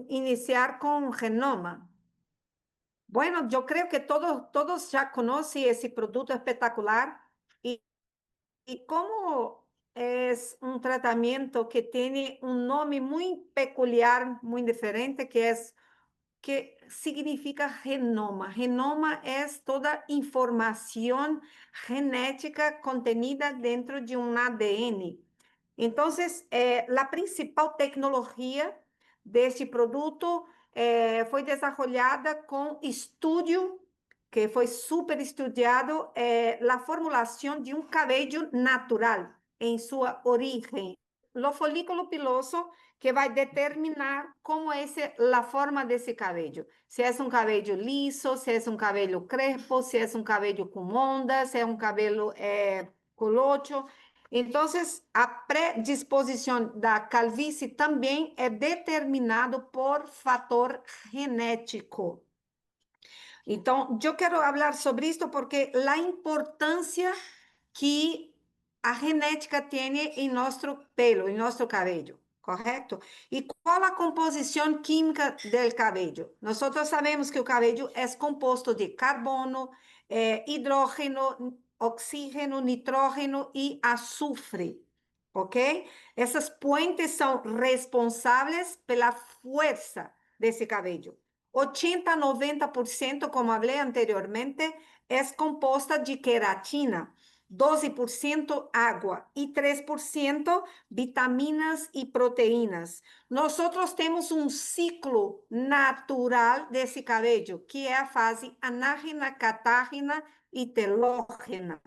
iniciar con Genoma. Bueno, yo creo que todos ya conocen ese producto espectacular y como es un tratamiento que tiene un nombre muy peculiar, muy diferente, que significa genoma. Genoma es toda información genética contenida dentro de un ADN. Entonces, la principal tecnología de este producto foi desarrollada com estudo, que foi super estudado, a formulação de um cabelo natural em sua origem. O folículo piloso que vai determinar como é a forma desse cabelo. Se é um cabelo liso, se é um cabelo crespo, se é um cabelo com ondas, se é um cabelo colocho. Então, a predisposição da calvície também é determinado por fator genético. Então, eu quero falar sobre isso porque a importância que a genética tem em nosso pelo, em nosso cabelo, correto? E qual a composição química do cabelo? Nós sabemos que o cabelo é composto de carbono, hidrogênio, oxígeno, nitrógeno e azufre, ok? Essas puentes são responsáveis pela força desse cabelo. 80 90%, como falei anteriormente, é composta de queratina, 12% água e 3% vitaminas e proteínas. Nós temos um ciclo natural desse cabelo, que é a fase anágena, catágena e telógena,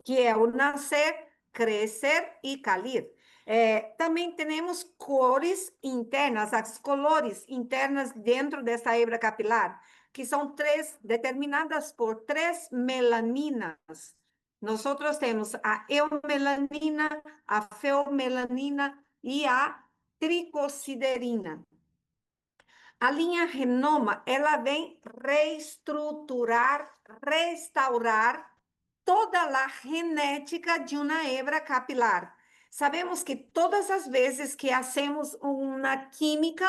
que é o nascer, crescer e cair. Também temos cores internas, as cores internas dentro dessa hebra capilar, que são determinadas por 3 melaninas. Nós temos a eumelanina, a feomelanina e a tricosiderina. A linha Genoma, ela vem reestruturar, restaurar toda a genética de uma hebra capilar. Sabemos que todas as vezes que hacemos uma química,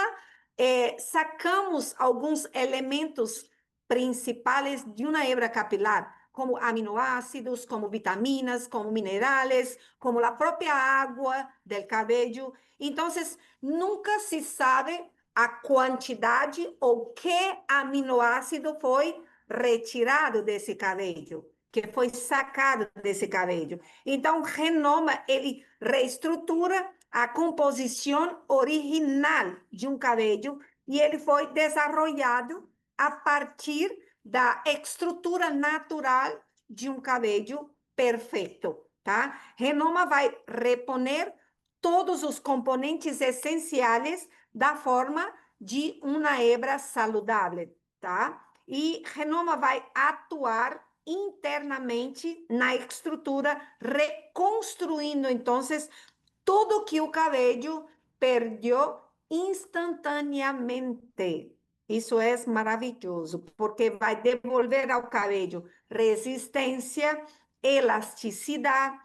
sacamos alguns elementos principais de uma hebra capilar, como aminoácidos, como vitaminas, como minerais, como a própria água do cabelo. Então, nunca se sabe a quantidade ou que aminoácido foi retirado desse cabelo, que foi sacado desse cabelo. Então, o genoma, ele reestrutura a composição original de um cabelo e ele foi desenvolvido a partir da estrutura natural de um cabelo perfeito, tá? Genoma vai reponer todos os componentes essenciais da forma de uma hebra saudável, tá? E Genoma vai atuar internamente na estrutura, reconstruindo, então, tudo que o cabelo perdeu instantaneamente. Isso é maravilhoso, porque vai devolver ao cabelo resistência, elasticidade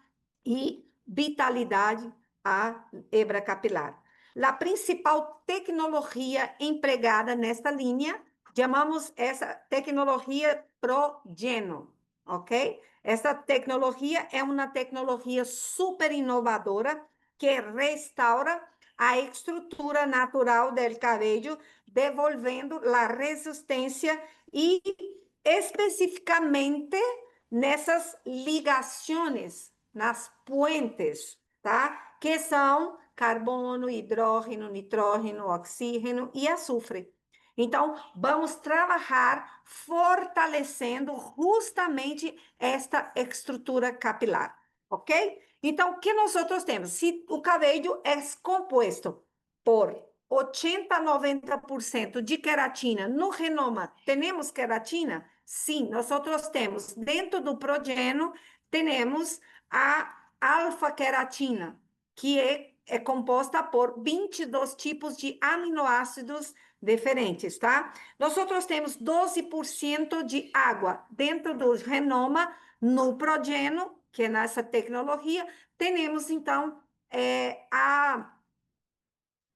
e vitalidade à hebra capilar. A principal tecnologia empregada nesta linha, chamamos essa tecnologia Progeno, ok? Essa tecnologia é uma tecnologia super inovadora que restaura a estrutura natural do cabelo, devolvendo a resistência e especificamente nessas ligações, nas puentes, tá? Que são carbono, hidrogênio, nitrógeno, oxígeno e açufre. Então, vamos trabalhar fortalecendo justamente esta estrutura capilar, ok? Então, o que nós temos? Se o cabelo é composto por 80 a 90% de queratina no Genoma, temos queratina? Sim, nós temos. Dentro do Progeno, temos a alfa-queratina, que é composta por 22 tipos de aminoácidos diferentes, tá? Nós temos 12% de água dentro do Genoma, no Progeno, que é nessa tecnologia, temos, então, a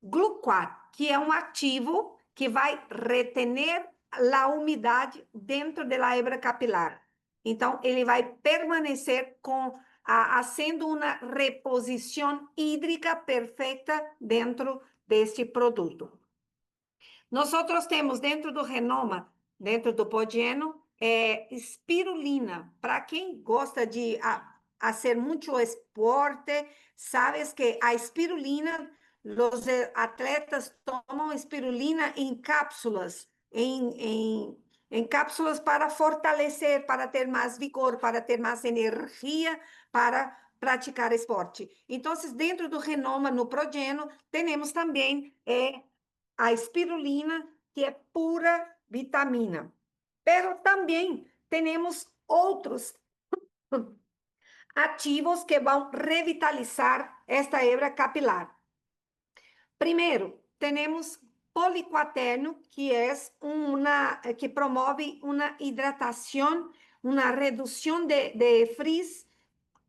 glucoat, que é um ativo que vai retener a umidade dentro da hebra capilar. Então, ele vai permanecer fazendo uma reposição hídrica perfeita dentro deste produto. Nós temos dentro do Renoma, dentro do Podieno, espirulina. Para quem gosta de fazer muito esporte, sabes que a espirulina, os atletas tomam espirulina em cápsulas, em cápsulas para fortalecer, para ter mais vigor, para ter mais energia, para praticar esporte. Então, dentro do Renoma, no Prodeno, temos também a espirulina, que é pura vitamina. Pero também temos outros ativos que vão revitalizar esta hebra capilar. Primeiro, temos poliquaterno, que promove uma hidratação, uma redução de frizz,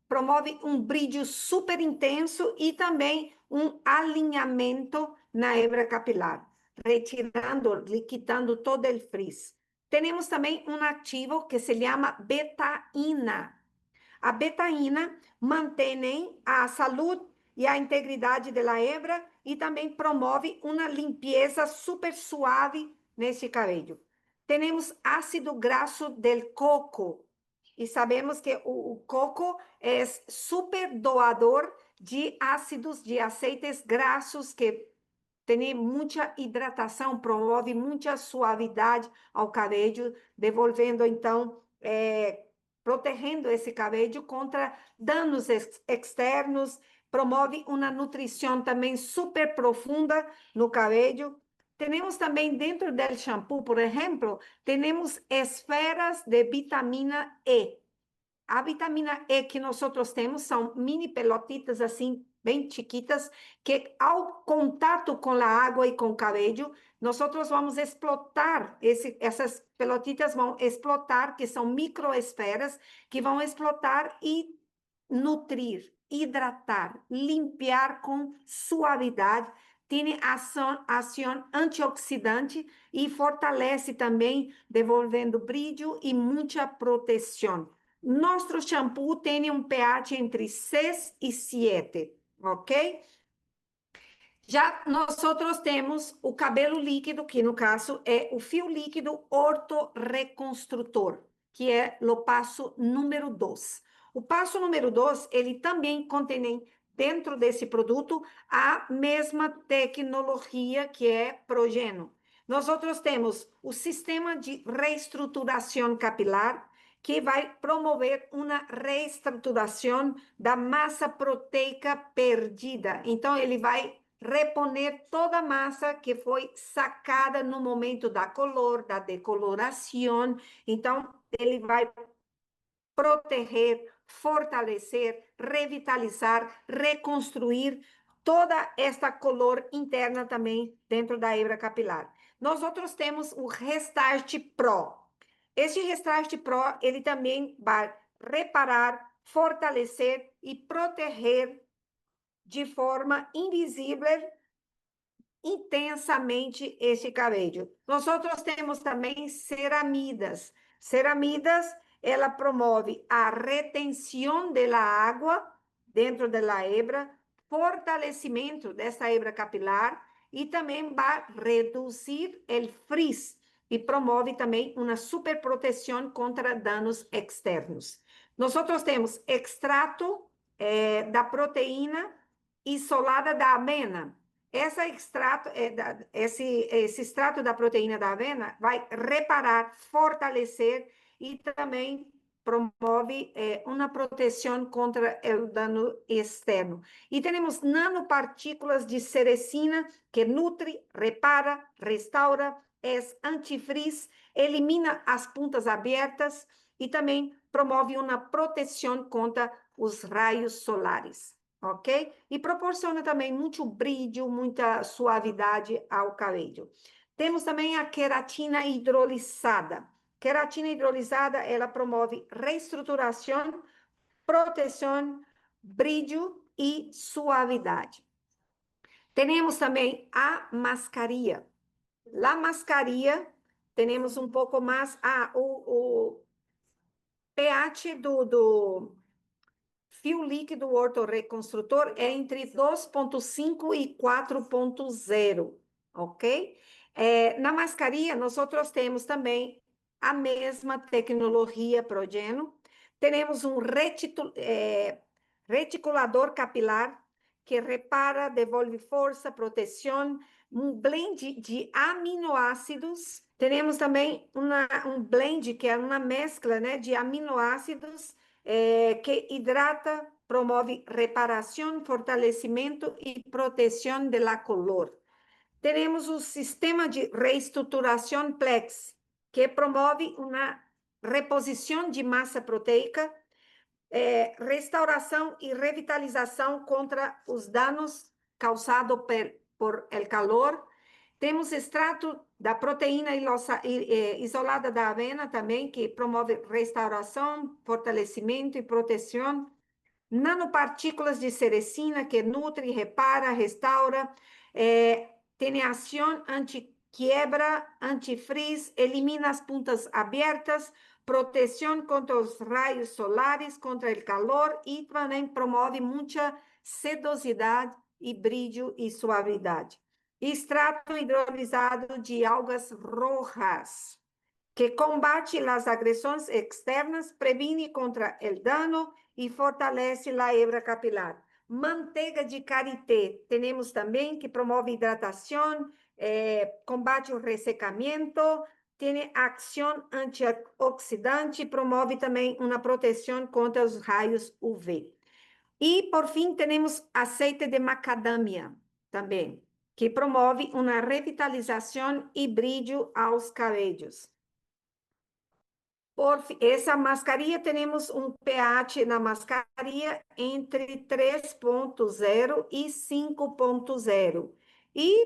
promove um brilho super intenso e também um alinhamento na hebra capilar, retirando, liquidando todo o frizz. Temos também um ativo que se chama betaína. A betaína mantém a saúde e a integridade da hebra e também promove uma limpeza super suave nesse cabelo. Temos ácido graxo del coco, e sabemos que o coco é super doador de ácidos, de aceites graxos, que tem muita hidratação, promove muita suavidade ao cabelo, devolvendo, então, protegendo esse cabelo contra danos externos, promove uma nutrição também super profunda no cabelo. Temos também dentro do shampoo, por exemplo, temos esferas de vitamina E. A vitamina E que nós temos são mini pelotitas assim, bem chiquitas, que ao contato com a água e com o cabelo, nós vamos explotar, essas pelotitas vão explotar, que são microesferas, que vão explotar e nutrir, hidratar, limpiar com suavidade, tem ação antioxidante e fortalece também, devolvendo brilho e muita proteção. Nosso shampoo tem um pH entre 6 e 7, ok? Já nós temos o cabelo líquido, que no caso é o fio líquido ortoreconstrutor, que é o passo número 2. O passo número 2, ele também contém dentro desse produto a mesma tecnologia que é Progeno. Nós temos o sistema de reestruturação capilar, que vai promover uma reestruturação da massa proteica perdida. Então, ele vai reponer toda a massa que foi sacada no momento da color, da decoloração. Então, ele vai proteger, fortalecer, revitalizar, reconstruir toda esta color interna também dentro da hebra capilar. Nós temos o Restart Pro. Este Restart Pro, ele também vai reparar, fortalecer e proteger de forma invisível intensamente este cabelo. Nós temos também ceramidas. Ceramidas, ela promove a retenção da água dentro da hebra, fortalecimento dessa hebra capilar e também vai reduzir o frizz e promove também uma super proteção contra danos externos. Nós temos extrato da proteína isolada da avena. Esse extrato da proteína da avena vai reparar, fortalecer e também promove uma proteção contra o dano externo. E temos nanopartículas de cerecina, que nutre, repara, restaura, é antifrizz, elimina as pontas abertas e também promove uma proteção contra os raios solares. Ok? E proporciona também muito brilho, muita suavidade ao cabelo. Temos também a queratina hidrolisada. Queratina hidrolisada, ela promove reestruturação, proteção, brilho e suavidade. Temos também a mascaria. La mascaria, temos um pouco mais. O pH do fio líquido ortorreconstrutor é entre 2,5 e 4,0, ok? Na mascaria, nós temos também a mesma tecnologia Progeno. Temos um reticulador capilar que repara, devolve força, proteção, um blend de aminoácidos. Temos também um blend, que é uma mescla, né, de aminoácidos que hidrata, promove reparação, fortalecimento e proteção da color. Temos o sistema de reestruturação Plex, que promove uma reposição de massa proteica, restauração e revitalização contra os danos causados por el calor. Temos extrato da proteína isolada da avena também, que promove restauração, fortalecimento e proteção. Nanopartículas de cerecina, que nutre, repara, restaura, tem ação anti-quiebra, anti-frizz, elimina as pontas abertas, proteção contra os raios solares, contra o calor e também promove muita sedosidade e brilho e suavidade. Extrato hidrolisado de algas rojas, que combate as agressões externas, previne contra o dano e fortalece a hebra capilar. Manteiga de karité, temos também, que promove hidratação, combate o ressecamento, tem ação antioxidante, promove também uma proteção contra os raios UV. E, por fim, temos azeite de macadâmia também, que promove uma revitalização e brilho aos cabelos. Essa mascaria, temos um pH na mascaria entre 3,0 e 5,0. E,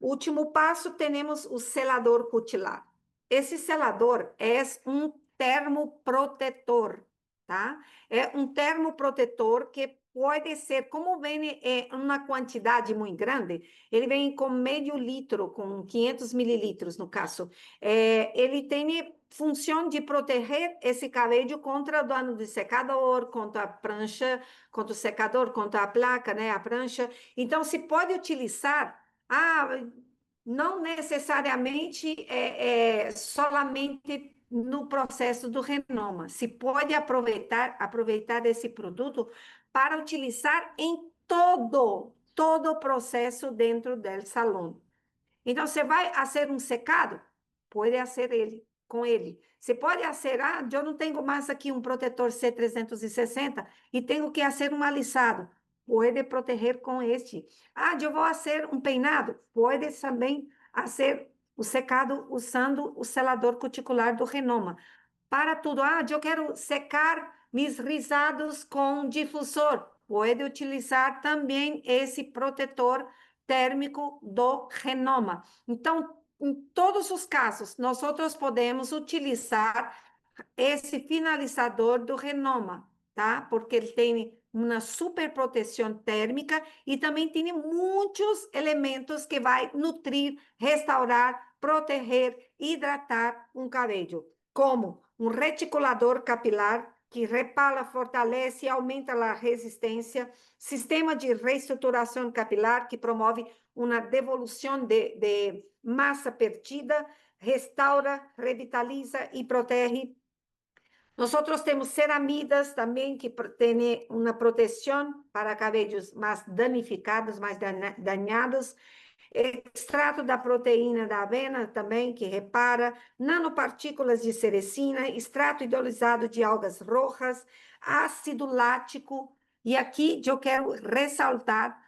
último passo, temos o selador cutilar. Esse selador é um termoprotetor, tá? É um termoprotetor que pode ser, como vem em uma quantidade muito grande, ele vem com meio litro, com 500 mililitros, no caso. Ele tem função de proteger esse cabelo contra o dano de secador, contra a prancha, contra o secador, contra a placa, né, a prancha. Então, se pode utilizar, não necessariamente solamente no processo do renoma. Se pode aproveitar esse produto para utilizar em todo o processo dentro do salão. Então, você vai fazer um secado? Pode fazer com ele. Você pode fazer, eu não tenho mais aqui um protetor C360 e tenho que fazer um alisado. Pode proteger com este. Eu vou fazer um peinado? Pode também fazer o secado usando o selador cuticular do Renoma. Para tudo. Eu quero secar meus risados com difusor. Pode utilizar também esse protetor térmico do Renoma. Então, em todos os casos, nós podemos utilizar esse finalizador do Renoma, tá? Porque ele tem uma super proteção térmica e também tem muitos elementos que vai nutrir, restaurar, proteger, hidratar um cabelo, como um reticulador capilar que repala, fortalece e aumenta a resistência, sistema de reestruturação capilar que promove uma devolução de massa perdida, restaura, revitaliza e protege. Nós temos ceramidas também que têm uma proteção para cabellos mais danificados, mais dañados. Extrato da proteína da avena também, que repara. Nanopartículas de cerecina, extrato hidrolisado de algas rojas, ácido lático. E aqui eu quero ressaltar,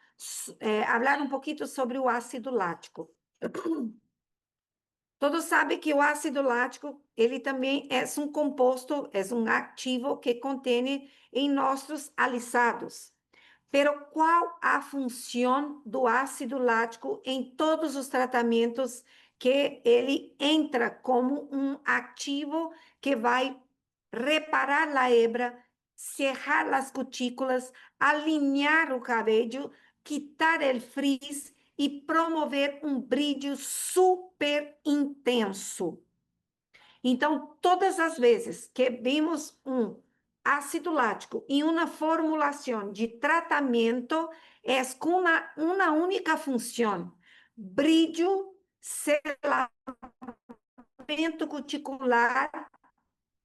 falar um pouquinho sobre o ácido lático. Todos sabem que o ácido lático, ele também é um composto, é um ativo que contém em nossos alisados. Pero qual a função do ácido lático em todos os tratamentos que ele entra como um ativo que vai reparar a hebra, cerrar as cutículas, alinhar o cabelo, quitar o frizz e promover um brilho super intenso. Então, todas as vezes que vimos um ácido lático em uma formulação de tratamento, é com uma única função: brilho, selamento cuticular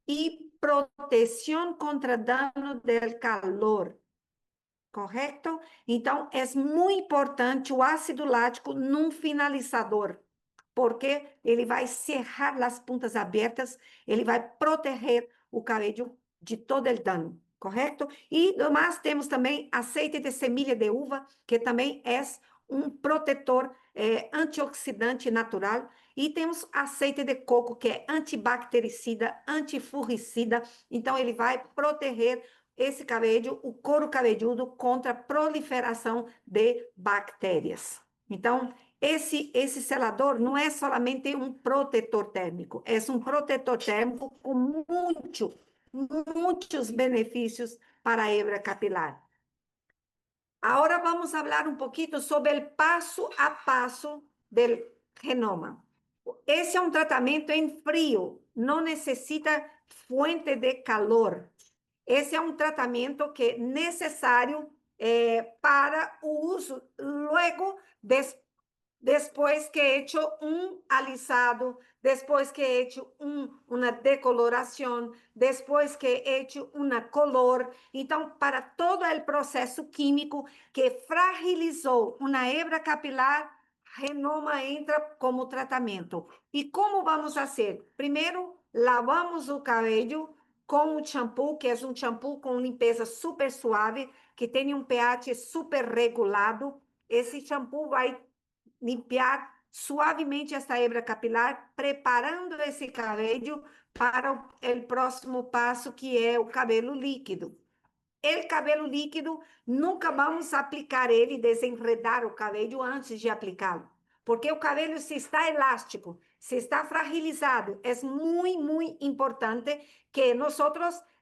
e proteção contra dano do calor. Correto? Então, é muito importante o ácido lático num finalizador, porque ele vai cerrar as pontas abertas, ele vai proteger o cabelo de todo o dano, correto? E, además, temos também azeite de semilha de uva, que também é um protetor antioxidante natural, e temos azeite de coco, que é antibactericida, antifurricida, então ele vai proteger esse cabelo, o couro cabeludo, contra a proliferação de bactérias. Então, esse selador não é somente um protetor térmico, é um protetor térmico com muitos benefícios para a hebra capilar. Agora vamos falar um pouquinho sobre o passo a passo do genoma. Esse é um tratamento em frio, não necessita fonte de calor. Esse é um tratamento que é necessário para o uso logo depois que é hecho um alisado, depois que é hecho uma decoloração, depois que é hecho uma color. Então, para todo o processo químico que fragilizou uma hebra capilar, Renoma entra como tratamento. E como vamos fazer? Primeiro, lavamos o cabelo com o shampoo, que é um shampoo com limpeza super suave, que tem um pH super regulado. Esse shampoo vai limpiar suavemente esta hebra capilar, preparando esse cabelo para o próximo passo, que é o cabelo líquido. O cabelo líquido, nunca vamos aplicar ele, desenredar o cabelo antes de aplicá-lo. Porque o cabelo, se está elástico, se está fragilizado, é muito importante que nós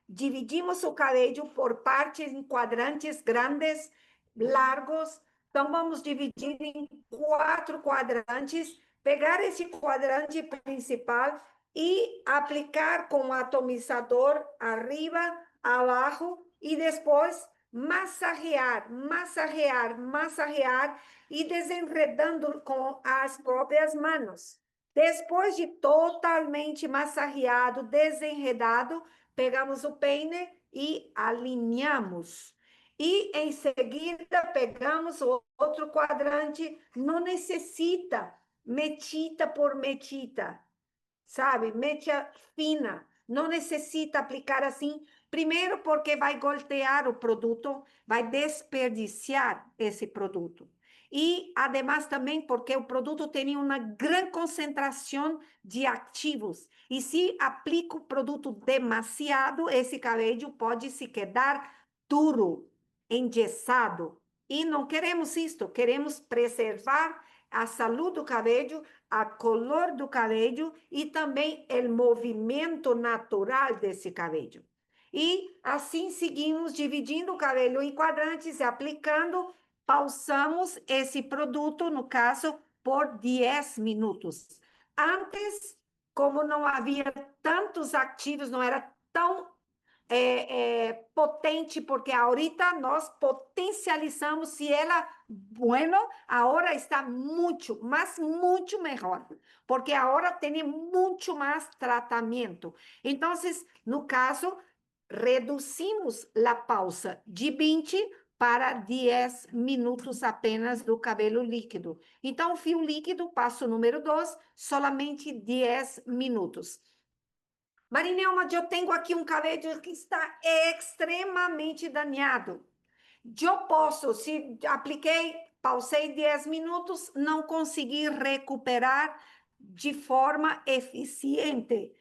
dividimos o cabelo por partes em quadrantes grandes, largos. Então, vamos dividir em 4 quadrantes, pegar esse quadrante principal e aplicar com o atomizador arriba, abaixo, e depois massagear e desenredando com as próprias mãos. Depois de totalmente massageado, desenredado, pegamos o peine e alinhamos. E em seguida pegamos o outro quadrante, não necessita metita por metita, sabe? Mecha fina, não necessita aplicar assim. Primeiro, porque vai golpear o produto, vai desperdiciar esse produto. E, además, também porque o produto tem uma grande concentração de ativos. E se aplica o produto demasiado, esse cabelo pode se quedar duro, engessado. E não queremos isto, queremos preservar a saúde do cabelo, a color do cabelo e também o movimento natural desse cabelo. E assim seguimos dividindo o cabelo em quadrantes e aplicando, pausamos esse produto, no caso, por 10 minutos. Antes, como não havia tantos ativos, não era tão potente, porque ahorita nós potencializamos, se ela, bueno, agora está muito, mas muito melhor, porque agora tem muito mais tratamento. Então, no caso, reduzimos a pausa de 20 para 10 minutos apenas do cabelo líquido. Então, fio líquido, passo número 2, solamente 10 minutos. Marinelma, eu tenho aqui um cabelo que está extremamente danado. Eu posso, se apliquei, pausei 10 minutos, não consegui recuperar de forma eficiente.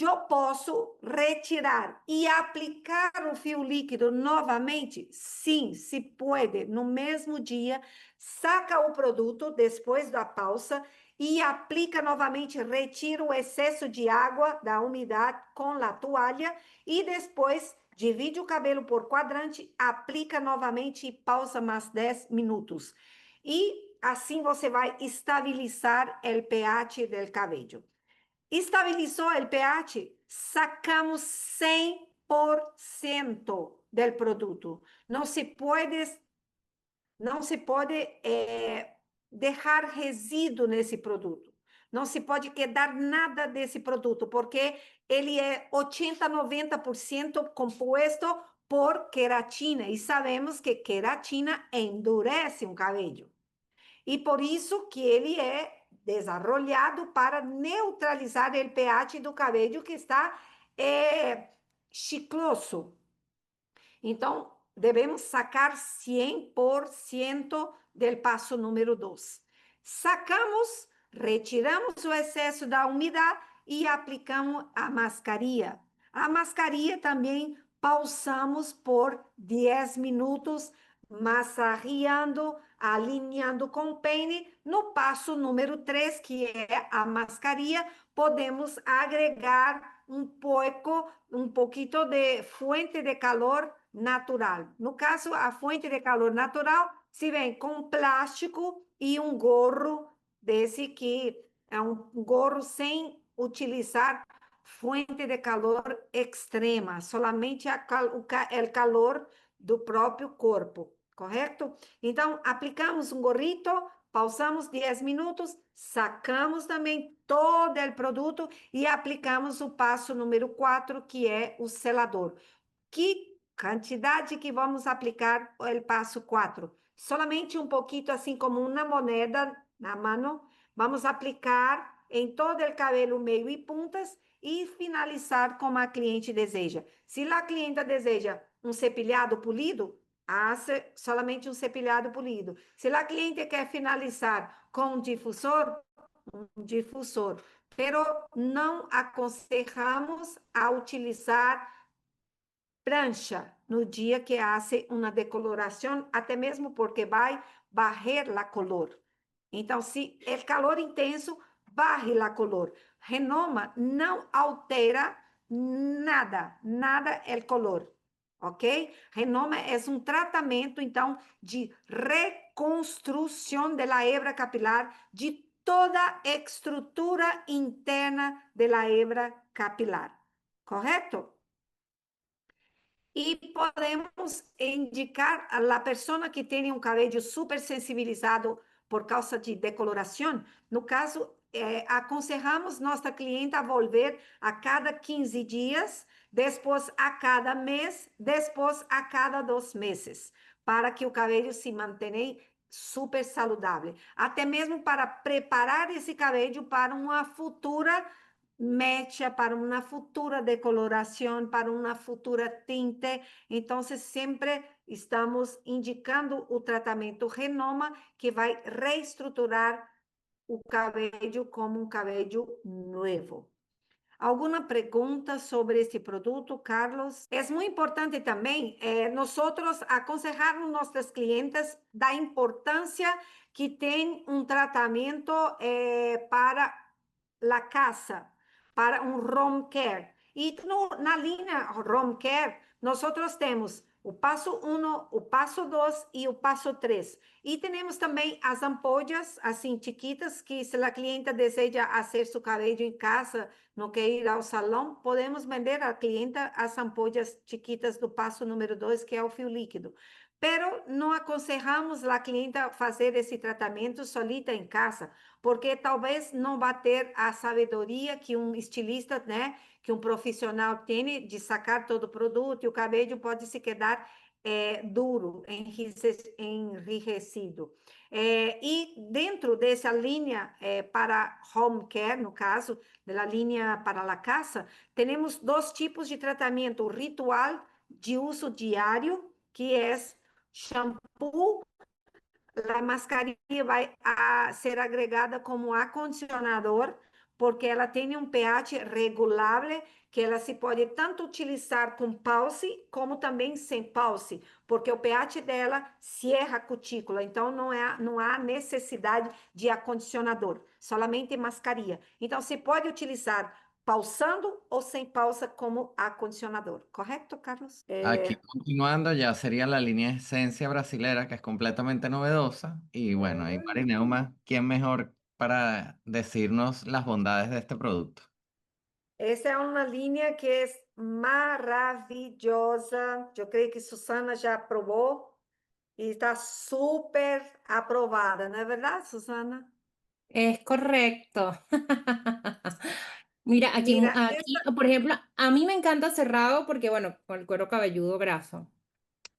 Eu posso retirar e aplicar o fio líquido novamente? Sim, se pode. No mesmo dia, saca o produto depois da pausa e aplica novamente, retira o excesso de água da umidade com a toalha e depois divide o cabelo por quadrante, aplica novamente e pausa mais 10 minutos. E assim você vai estabilizar o pH do cabelo. Estabilizou o pH, sacamos 100% do produto. Não se pode deixar resíduo nesse produto. Não se pode quedar nada desse produto, porque ele é 80, 90% composto por queratina. E sabemos que queratina endurece um cabelo. E por isso que ele é desarrollado para neutralizar o pH do cabelo que está chicloso. Então, devemos sacar 100% do passo número 2. Sacamos, retiramos o excesso da umidade e aplicamos a mascaria. A mascaria também pausamos por 10 minutos, massageando, alinhando com o peine. No passo número 3, que é a mascaria, podemos agregar um pouquinho de fuente de calor natural. No caso, a fonte de calor natural se vem com plástico e um gorro desse que é um gorro sem utilizar fonte de calor extrema, solamente o calor do próprio corpo, correto? Então, aplicamos um gorrito, pausamos 10 minutos, sacamos também todo o produto e aplicamos o passo número 4, que é o selador. Que quantidade que vamos aplicar o passo 4? Solamente um pouquinho, assim como uma moneda na mão. Vamos aplicar em todo o cabelo, meio e pontas e finalizar como a cliente deseja. Se a clienta deseja um cepilhado polido, hace solamente um cepilhado polido. Se a cliente quer finalizar com um difusor. Pero não aconselhamos a utilizar prancha no dia que hace uma decoloração, até mesmo porque vai barrer a color. Então, se é calor intenso, barre a color. Renoma não altera nada, nada é color, ok? Renoma é um tratamento, então, de reconstrução da hebra capilar, de toda a estrutura interna da hebra capilar, correto? E podemos indicar a pessoa que tem um cabelo super sensibilizado por causa de decoloração. No caso, aconselhamos nossa cliente a volver a cada 15 dias, depois a cada mês, depois a cada 2 meses, para que o cabelo se mantenha super saudável. Até mesmo para preparar esse cabelo para uma futura mecha, para uma futura decoloração, para uma futura tinte. Então, sempre estamos indicando o tratamento Renoma, que vai reestruturar o cabelo como um cabelo novo. Alguma pergunta sobre esse produto, Carlos? É muito importante também nós aconselhar nossas clientes da importância que tem um tratamento para a casa, para um home care. E na linha home care, nós temos o passo 1, o passo 2 e o passo 3. E temos também as ampolhas, assim, chiquitas, que se a cliente deseja fazer seu cabelo em casa, não quer ir ao salão, podemos vender à cliente as ampolhas chiquitas do passo número 2, que é o fio líquido. Pero não aconselhamos a cliente a fazer esse tratamento solita em casa, porque talvez não vá ter a sabedoria que um estilista, né, que um profissional tem de sacar todo o produto, e o cabelo pode se quedar duro, enrijecido. E dentro dessa linha para home care, no caso, da linha para a casa, temos 2 tipos de tratamento: o ritual de uso diário, que é shampoo. A mascarilha vai ser agregada como acondicionador, porque ela tem um pH regulável, que ela se pode tanto utilizar com pause, como também sem pause, porque o pH dela cierra a cutícula, então não há necessidade de acondicionador, somente mascarilha. Então, você pode utilizar pausando ou sem pausa como acondicionador. ¿Correcto, Carlos? Aquí continuando, ya sería la línea Esencia Brasilera, que es completamente novedosa. Y bueno, y Marineuma, ¿quién mejor para decirnos las bondades de este producto? Essa é uma linha que é maravilhosa. Eu creio que Susana já aprovou e está super aprovada, não é verdade, Susana? Es correcto. Mira, Mira, aquí, por ejemplo, a mí me encanta cerrado porque, bueno, con el cuero cabelludo graso,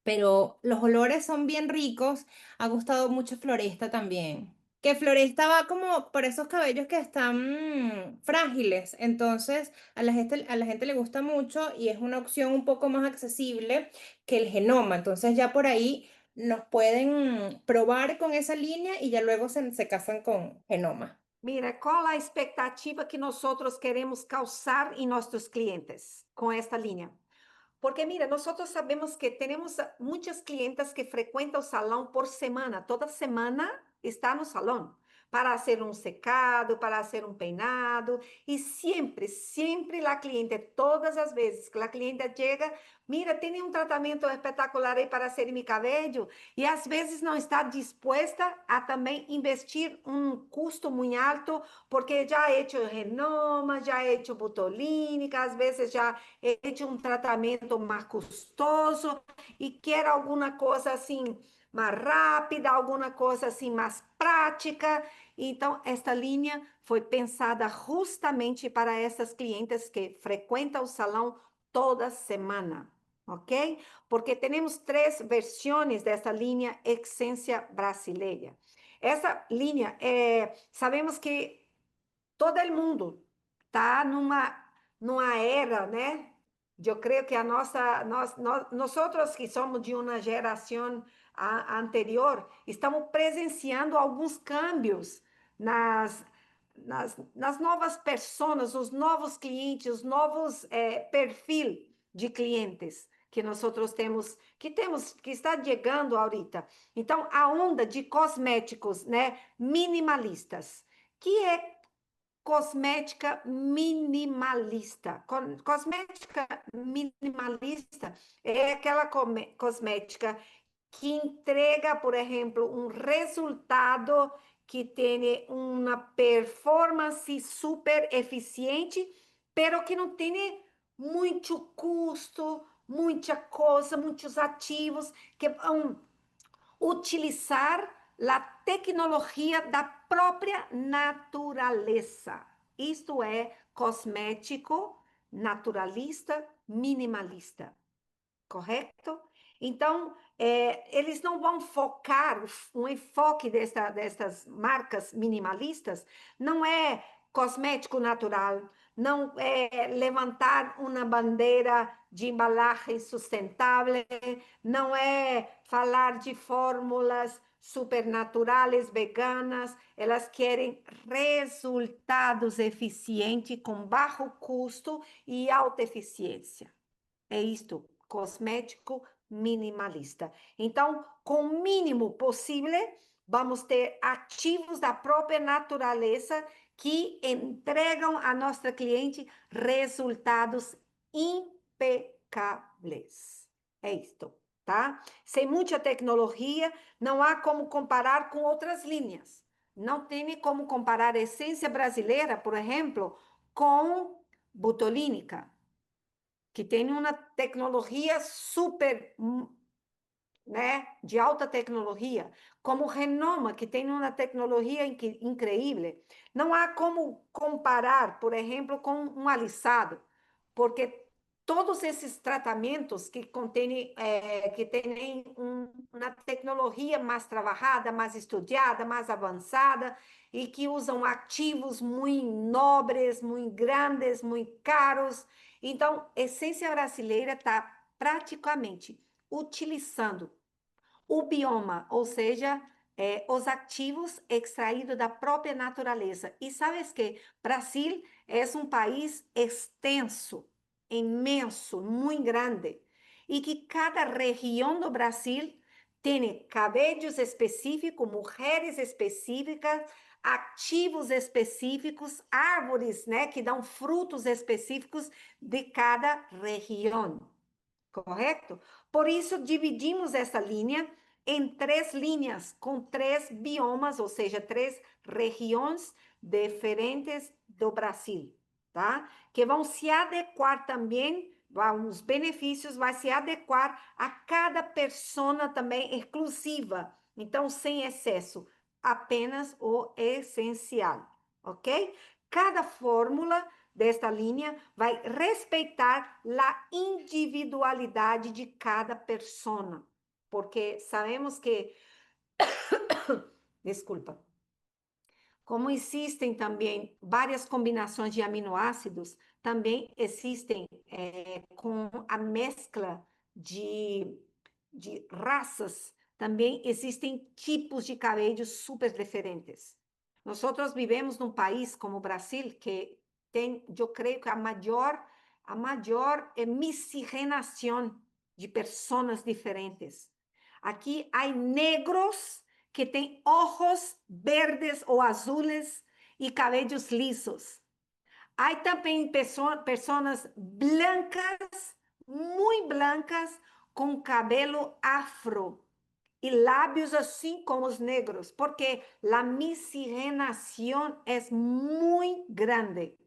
pero los olores son bien ricos. Ha gustado mucho Floresta también. Que Floresta va como por esos cabellos que están frágiles, entonces a la gente le gusta mucho y es una opción un poco más accesible que el Genoma. Entonces ya por ahí nos pueden probar con esa línea y ya luego se casan con Genoma. mira, qual a expectativa que nós outros queremos causar em nossos clientes com esta linha? Porque, mira, nós sabemos que temos muitas clientes que frequentam o salão por semana, toda semana está no salão, para fazer um secado, para fazer um peinado, e sempre, sempre a cliente, todas as vezes que a cliente chega, mira, tem um tratamento espetacular aí para fazer meu cabelo, e às vezes não está disposta a também investir um custo muito alto, porque já é hecho renoma, já é hecho botulínica, às vezes já hecho um tratamento mais custoso e quer alguma coisa assim mais rápida, alguma coisa assim mais prática. Então, esta linha foi pensada justamente para essas clientes que frequentam o salão toda semana, ok? Porque temos três versões dessa linha Essência Brasileira. Essa linha, sabemos que todo el mundo está numa era, né? Eu creio que nós outros que somos de uma geração anterior, estamos presenciando alguns cambios nas novas pessoas, os novos clientes, os novos perfil de clientes que nós outros que está chegando ahorita. Então, a onda de cosméticos, né, minimalistas, que é cosmética minimalista. Cosmética minimalista é aquela cosmética que entrega, por exemplo, um resultado que tem uma performance super eficiente, pero que não tem muito custo, muita coisa, muitos ativos que vão utilizar a tecnologia da própria natureza. Isto é cosmético naturalista, minimalista, correto? Então, eles não vão focar, um enfoque destas marcas minimalistas não é cosmético natural, não é levantar uma bandeira de embalagem sustentável, não é falar de fórmulas supernaturais, veganas, elas querem resultados eficientes com baixo custo e alta eficiência. É isto, cosmético minimalista. Então, com o mínimo possível, vamos ter ativos da própria natureza que entregam a nossa cliente resultados impecáveis. É isto, tá? Sem muita tecnologia, não há como comparar com outras linhas. Não tem como comparar a essência brasileira, por exemplo, com butolínica, que tem uma tecnologia super, né, de alta tecnologia, como o Renoma, que tem uma tecnologia incrível. Não há como comparar, por exemplo, com um alisado, porque todos esses tratamentos que têm uma tecnologia mais trabalhada, mais estudada, mais avançada, e que usam ativos muito nobres, muito grandes, muito caros. Então, a essência brasileira está praticamente utilizando o bioma, ou seja, os ativos extraídos da própria natureza. E sabes que Brasil é um país extenso, imenso, muito grande, e que cada região do Brasil tem cabellos específicos, mulheres específicas, ativos específicos, árvores, né, que dão frutos específicos de cada região, correto? Por isso, dividimos essa linha em 3 linhas, com 3 biomas, ou seja, 3 regiões diferentes do Brasil, tá? Que vão se adequar também, os benefícios vai se adequar a cada persona também exclusiva, então sem excesso, apenas o essencial, ok? Cada fórmula desta linha vai respeitar a individualidade de cada persona, porque sabemos que, desculpa, como existem também várias combinações de aminoácidos, também existem com a mescla de raças, também existem tipos de cabelo super diferentes. Nós vivemos num país como o Brasil, que tem, eu creio que a maior miscigenação de pessoas diferentes. Aqui há negros que têm olhos verdes ou azules e cabelos lisos. Há também pessoas blancas, muito blancas, com cabelo afro e lábios assim como os negros, porque a miscigenação é muito grande.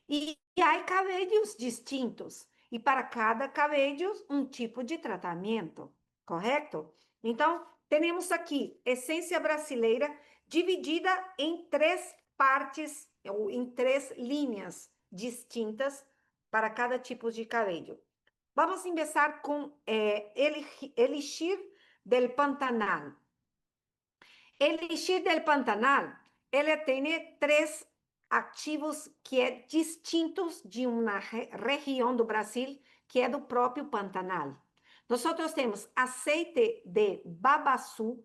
E há cabelos distintos, e para cada cabelo, um tipo de tratamento, correto? Então, temos aqui essência brasileira dividida em 3 partes, ou em 3 linhas distintas para cada tipo de cabelo. Vamos começar com Elixir del Pantanal. Elixir del Pantanal, ele tem 3 ativos que é distintos de uma região do Brasil, que é do próprio Pantanal. Nós temos aceite de babaçu,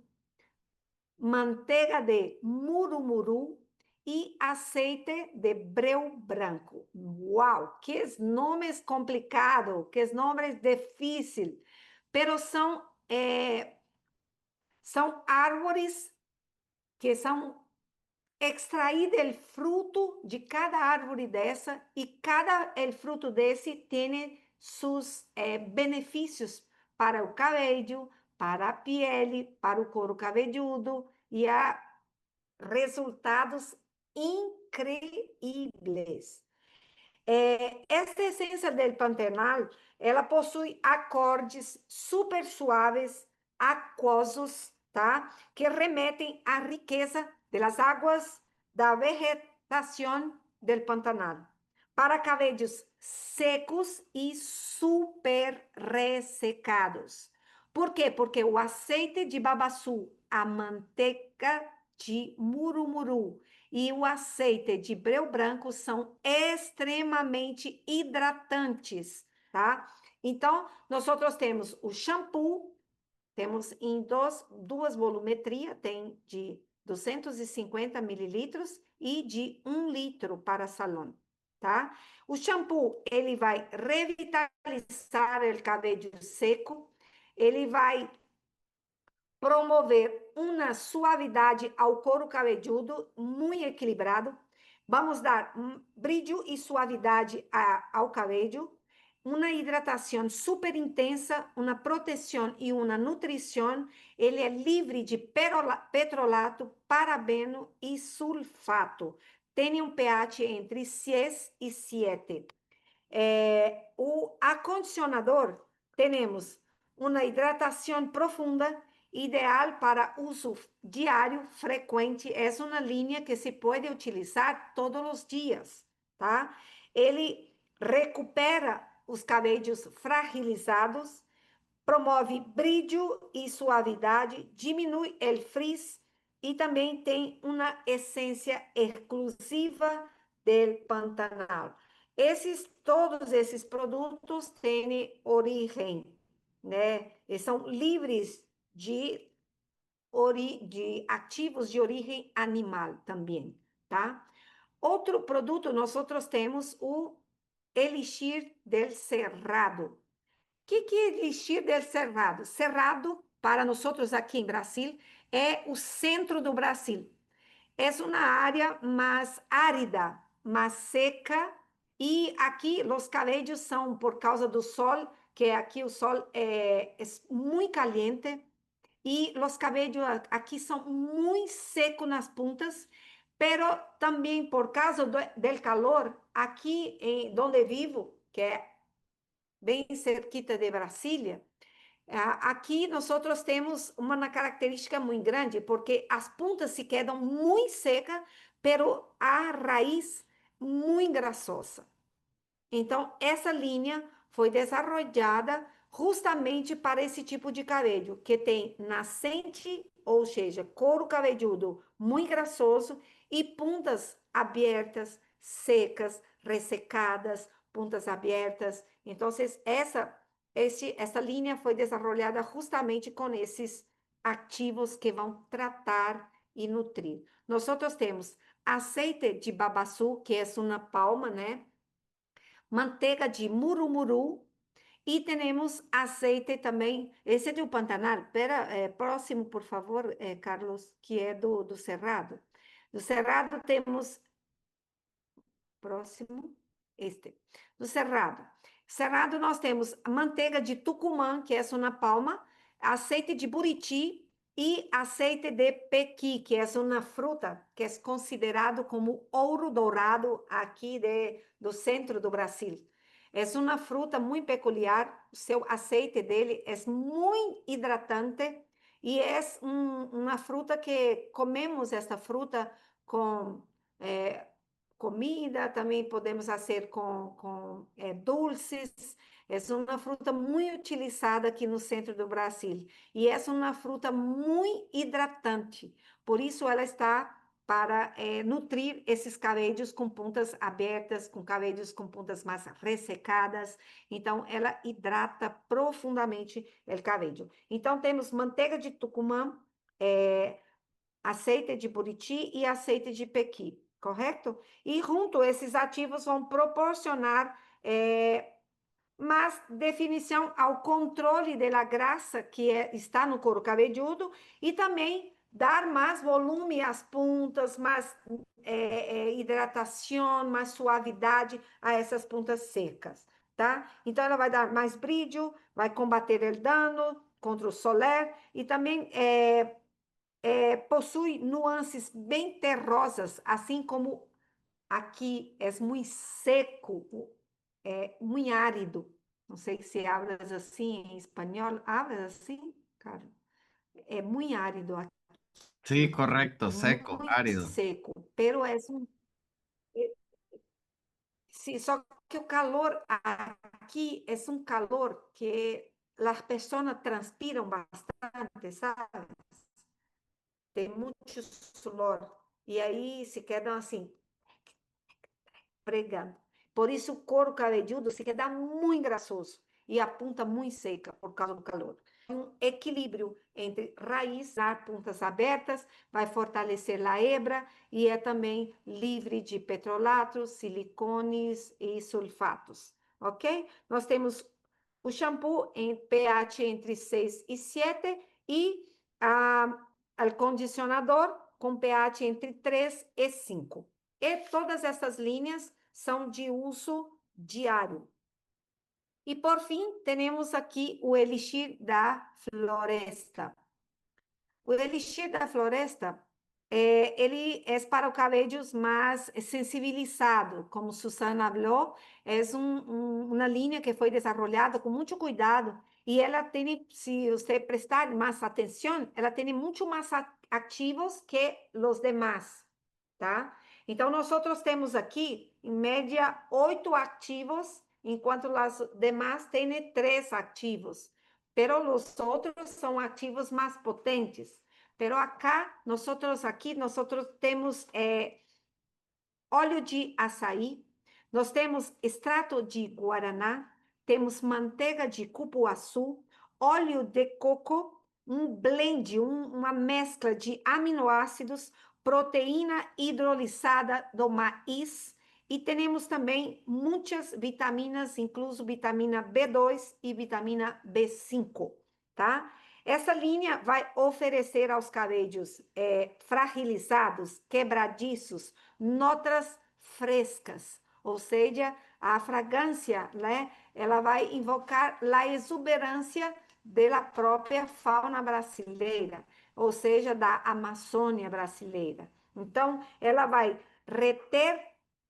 manteiga de murumuru e aceite de breu branco. Uau, que nomes complicados, que nomes difíceis, pero são árvores que são extraídas do fruto de cada árvore dessa, e cada el fruto desse tem seus benefícios para o cabelo, para a pele, para o couro cabeludo, e há resultados incríveis. Esta essência del Pantanal, ela possui acordes super suaves, aquosos, tá? Que remetem à riqueza das águas da vegetação del Pantanal, para cabellos secos e super ressecados. Por quê? Porque o azeite de babaçu, a manteiga de murumuru e o azeite de breu branco são extremamente hidratantes, tá? Então, nós temos o shampoo, temos em duas volumetrias, tem de 250 mililitros e de 1 litro para salão, tá? O shampoo, ele vai revitalizar o cabelo seco, ele vai promover uma suavidade ao couro cabeludo muito equilibrado. Vamos dar brilho e suavidade ao cabelo, uma hidratação super intensa, uma proteção e uma nutrição. Ele é livre de petrolato, parabeno e sulfato. Tem um pH entre 6 e 7. O acondicionador, temos uma hidratação profunda, ideal para uso diário, frequente. É uma linha que se pode utilizar todos os dias, tá? Ele recupera os cabelos fragilizados, promove brilho e suavidade, diminui o frizz e também tem uma essência exclusiva do Pantanal. Todos esses produtos têm origem, né? E são livres de ativos de origem animal também, tá? Outro produto, nós temos o Elixir del Cerrado. O que é Elixir del Cerrado? Cerrado, para nós aqui em Brasil, é o centro do Brasil. Es una área más árida, más seca, y aquí los cabellos son por causa do sol, que aquí el sol es muy caliente, y los cabellos aquí son muy secos nas puntas, pero también por causa del calor, aquí donde vivo, que é bem cerquita de Brasília, aqui nós temos uma característica muito grande, porque as pontas se quedam muito secas, pero a raiz muito grasosa. Então, essa linha foi desarrollada justamente para esse tipo de cabelo, que tem nascente, ou seja, couro cabelludo muito grasoso e pontas abertas, secas, ressecadas, pontas abertas. Então, essa linha foi desarrollada justamente com esses ativos que vão tratar e nutrir. Nós temos aceite de babaçu, que é uma palma, né? Manteiga de murumuru e temos aceite também, esse é do Pantanal, próximo, por favor, Carlos, que é do Cerrado. Do Cerrado temos, próximo, do Cerrado. Cerrado nós temos manteiga de Tucumã, que é uma palma, aceite de buriti e aceite de pequi, que é uma fruta que é considerado como ouro dourado aqui do centro do Brasil. É uma fruta muito peculiar, o seu aceite dele é muito hidratante e é uma fruta que comemos esta fruta com comida, também podemos fazer com dulces. É uma fruta muito utilizada aqui no centro do Brasil e é uma fruta muito hidratante, por isso ela está para nutrir esses cabellos com pontas abertas, com cabellos com pontas mais ressecadas. Então, ela hidrata profundamente o cabelo. Então, temos manteiga de Tucumã, aceite de buriti e aceite de pequi, correto? E junto, esses ativos vão proporcionar mais definição ao controle da grasa que está no couro cabelludo e também dar mais volume às pontas, mais hidratação, mais suavidade a essas pontas secas, tá? Então, ela vai dar mais brilho, vai combater o dano contra o solar e também possui nuances bem terrosas, assim como aqui é muito seco, muito árido. Não sei se hablas assim em espanhol. Hablas assim, cara? É muito árido aqui. Sí, correcto, É seco, muito árido. seco. Pero sí, só que o calor aqui é um calor que as pessoas transpiram bastante, sabe? Tem muito suor. E aí se quedam assim, pregando. Por isso o couro cabelludo se queda muito grasoso e a ponta muito seca por causa do calor. Um equilíbrio entre raiz, dar pontas abertas, vai fortalecer a hebra e é também livre de petrolatos, silicones e sulfatos, ok? Nós temos o shampoo em pH entre 6 e 7 e o condicionador com pH entre 3 e 5. E todas essas linhas são de uso diário. E, por fim, temos aqui o Elixir da Floresta. O Elixir da Floresta, ele é para os cabelos mais sensibilizados, como Susana falou, é uma linha que foi desenvolvida com muito cuidado e ela tem, se você prestar mais atenção, ela tem muito mais ativos que os demais, tá? Então, nós temos aqui, em média, 8 ativos, enquanto as demais têm 3 ativos. Pero os outros são ativos mais potentes. Pero acá, nós temos óleo de açaí, nós temos extrato de guaraná, temos manteiga de cupuaçu, óleo de coco, um blend, uma mescla de aminoácidos, proteína hidrolisada do maíz, e temos também muitas vitaminas, incluso vitamina B2 e vitamina B5, tá? Essa linha vai oferecer aos cabelos fragilizados, quebradiços, notas frescas, ou seja, a fragrância, né? Ela vai invocar a exuberância da própria fauna brasileira, ou seja, da Amazônia brasileira. Então, ela vai reter,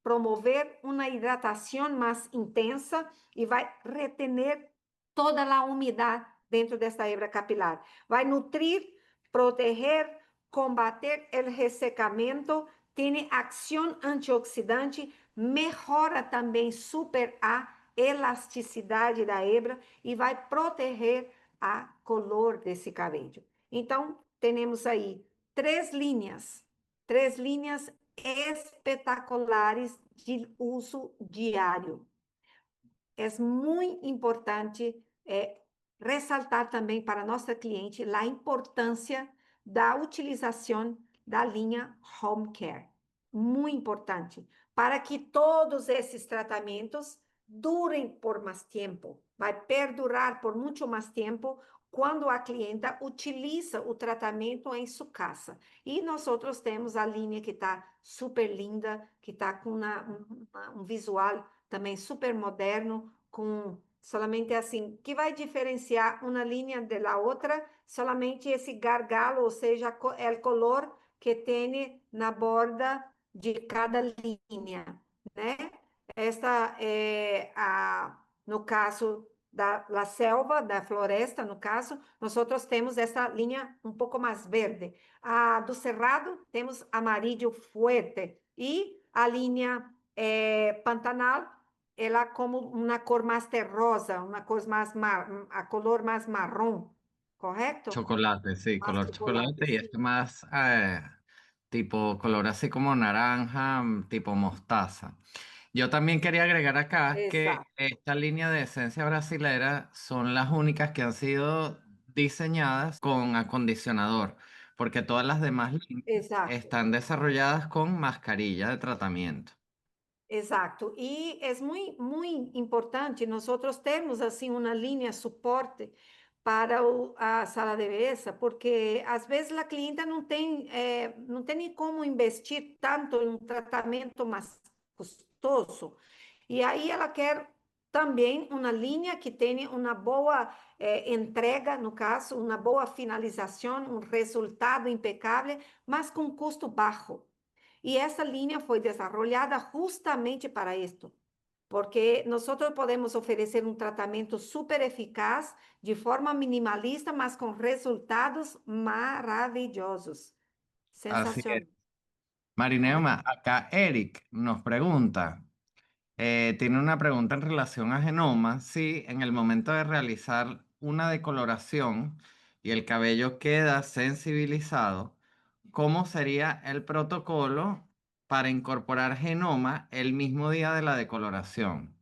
promover uma hidratação mais intensa e vai retener toda a umidade dentro desta hebra capilar. Vai nutrir, proteger, combater o ressecamento, tem ação antioxidante, melhora também super a elasticidade da hebra e vai proteger a color desse cabelo. Então, temos aí três linhas espetaculares de uso diário. É muito importante ressaltar também para nossa cliente a importância da utilização da linha Home Care. Muito importante, para que todos esses tratamentos durem por mais tempo, vai perdurar por muito mais tempo quando a clienta utiliza o tratamento em sua casa. E nós outros temos a linha que está super linda, que está com um visual também super moderno, com solamente assim, que vai diferenciar uma linha da outra, solamente esse gargalo, ou seja, o color que tem na borda de cada linha, né? Esta é no caso da selva, da floresta, no caso, nós outros temos essa linha um pouco mais verde. A do cerrado, temos amarillo fuerte. E a linha Pantanal, ela como uma cor mais terrosa, uma cor mais a color mais marrom, correto? Chocolate, sí, Mais color chocolate, chocolate y este sim. más tipo color así como naranja, tipo mostaza. Yo también quería agregar acá que Exato, esta línea de esencia brasilera son las únicas que han sido diseñadas con acondicionador, porque todas las demás líneas exato. están desarrolladas con mascarilla de tratamiento. Exato. E é muito importante nós outros termos assim uma linha suporte para a sala de beleza, porque às vezes a clienta não tem nem como investir tanto em um tratamento mais custoso. E aí ela quer também uma linha que tenha uma boa entrega, no caso, uma boa finalização, um resultado impecável, mas com custo baixo. E essa linha foi desenvolvida justamente para isto, porque nós podemos oferecer um tratamento super eficaz, de forma minimalista, mas com resultados maravilhosos. Así es. Sensacional. Marineuma, acá Eric nos pregunta. Tiene una pregunta en relación a Genoma. Si en el momento de realizar una decoloración y el cabello queda sensibilizado, ¿cómo sería el protocolo para incorporar Genoma el mismo día de la decoloración?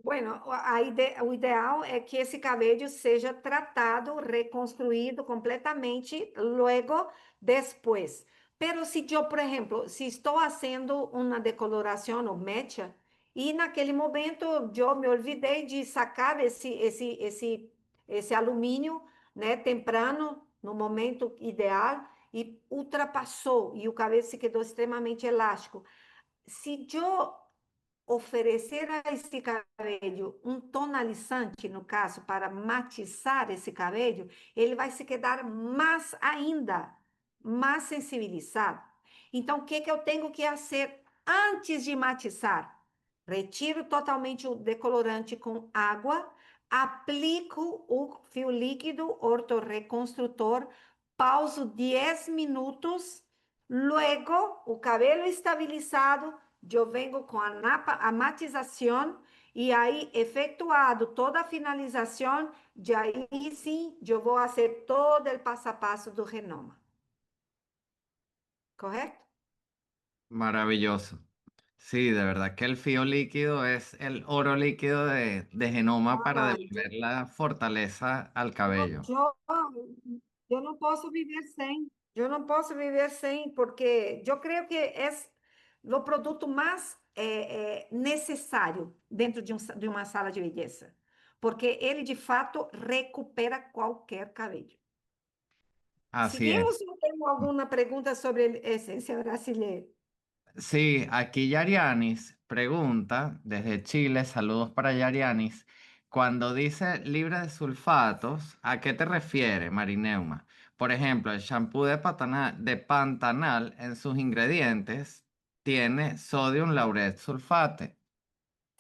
Bueno, o ideal é que esse cabelo seja tratado, reconstruído completamente logo depois. Pero se eu, por exemplo, se estou fazendo uma decoloração ou mecha, e naquele momento eu me olvidei de sacar esse alumínio, né, temprano, no momento ideal, e ultrapassou, e o cabelo se quedou extremamente elástico. Se eu oferecer a esse cabelo um tonalizante, no caso, para matizar esse cabelo, ele vai se quedar mais ainda, mais sensibilizado. Então, o que eu tenho que fazer antes de matizar? Retiro totalmente o decolorante com água, aplico o fio líquido ortorreconstrutor, pauso 10 minutos, luego o cabelo estabilizado, eu venho com a matização e aí, efetuado toda a finalização, de aí sim, eu vou fazer todo o passo a passo do Renoma. Correto? Maravilloso. Sí, de verdad que el fío líquido es el oro líquido de Genoma para Ah, devolver la fortaleza al cabello. eu não posso viver sem. Eu não posso viver sem, porque eu creio que é o produto mais necessário dentro de uma sala de beleza. porque ele de fato recupera qualquer cabelo. Así Seguimos es. ou tem alguma pergunta sobre a essência brasileira? Sí, aquí Yarianis pregunta desde Chile, saludos para Yarianis. Cuando dice libre de sulfatos, ¿a qué te refiere, Marineuma? Por ejemplo, el shampoo de Pantanal en sus ingredientes tiene sodium lauret sulfate.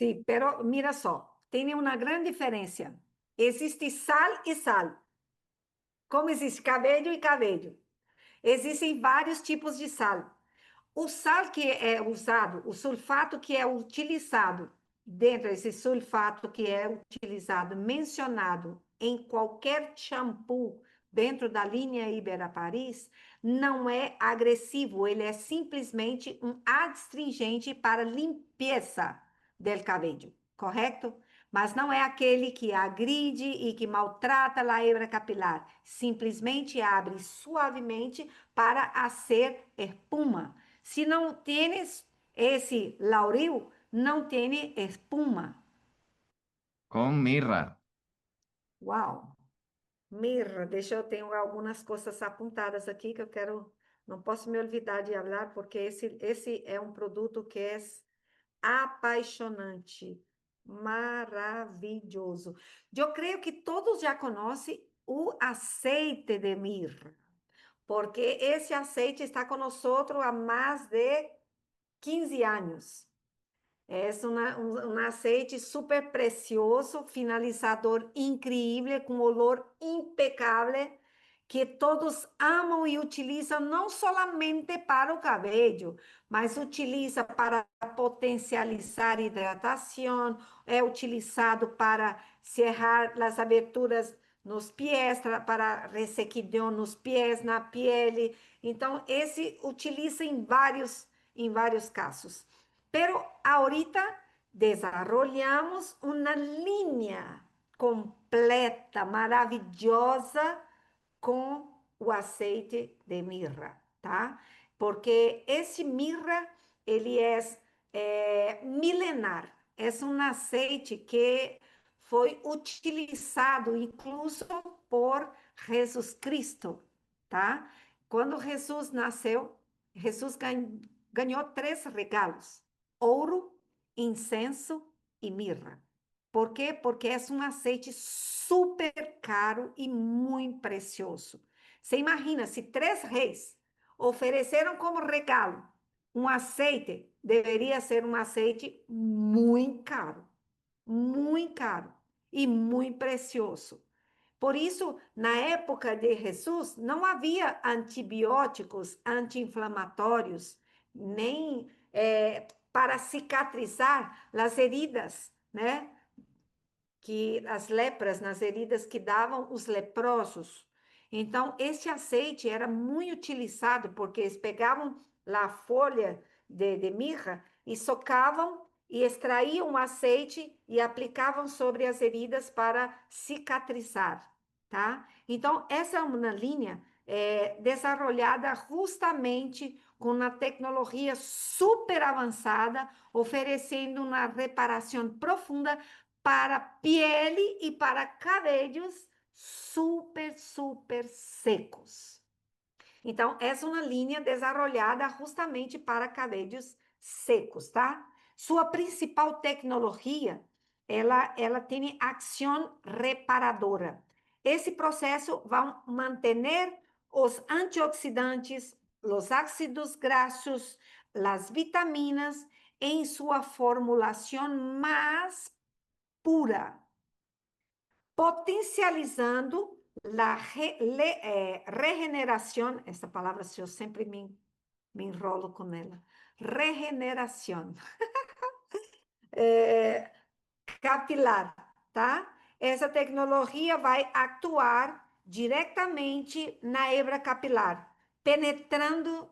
Sim, pero mira só, tem uma grande diferença. Existe sal e sal, como existe cabelo e cabelo. Existem vários tipos de sal. O sal que é usado, o sulfato que é utilizado, dentro desse sulfato que é utilizado, mencionado em qualquer shampoo dentro da linha Ibera Paris, não é agressivo, ele é simplesmente um adstringente para limpeza del cabelo, correto? Mas não é aquele que agride e que maltrata a hebra capilar, simplesmente abre suavemente para hacer espuma. Se não tienes esse lauril, não tem espuma. Con mirra. Uau! Mirra, deixa eu tenho algumas coisas apontadas aqui que eu quero, não posso me olvidar de falar, porque esse é um produto que é apaixonante, maravilhoso. Eu creio que todos já conhecem o azeite de mirra, porque esse azeite está com nós há mais de 15 anos. É um aceite super precioso, finalizador incrível, com olor impecável, que todos amam e utilizam não somente para o cabelo, mas utiliza para potencializar hidratação, é utilizado para cerrar as aberturas nos pés, para ressequidão nos pés, na pele. Então, esse utiliza em vários casos. Pero ahorita desarrollamos una línea completa, maravilhosa, com o azeite de mirra, tá? Porque esse mirra, ele é milenar. É um azeite que foi utilizado incluso por Jesus Cristo, tá? Quando Jesus nasceu, Jesus ganhou 3 regalos: ouro, incenso e mirra. Por quê? Porque é um azeite super caro e muito precioso. Você imagina, se 3 reis ofereceram como regalo um azeite, deveria ser um azeite muito caro e muito precioso. Por isso, na época de Jesus, não havia antibióticos anti-inflamatórios, nem para cicatrizar as heridas, né? Que as lepras, nas heridas que davam os leprosos. Então, esse azeite era muito utilizado, porque eles pegavam lá a folha de mirra e socavam e extraíam o azeite e aplicavam sobre as heridas para cicatrizar, tá? Então, essa é uma linha desenvolvida justamente com uma tecnologia super avançada, oferecendo uma reparação profunda para pele e para cabelos super secos. Então, essa é uma linha desenvolvida justamente para cabelos secos, tá? Sua principal tecnologia, ela tem ação reparadora. Esse processo vai manter os antioxidantes, os ácidos graxos, as vitaminas em sua formulação mais pura, potencializando a regeneração, essa palavra eu sempre me enrolo com ela, regeneração capilar, tá? Essa tecnologia vai atuar diretamente na hebra capilar, penetrando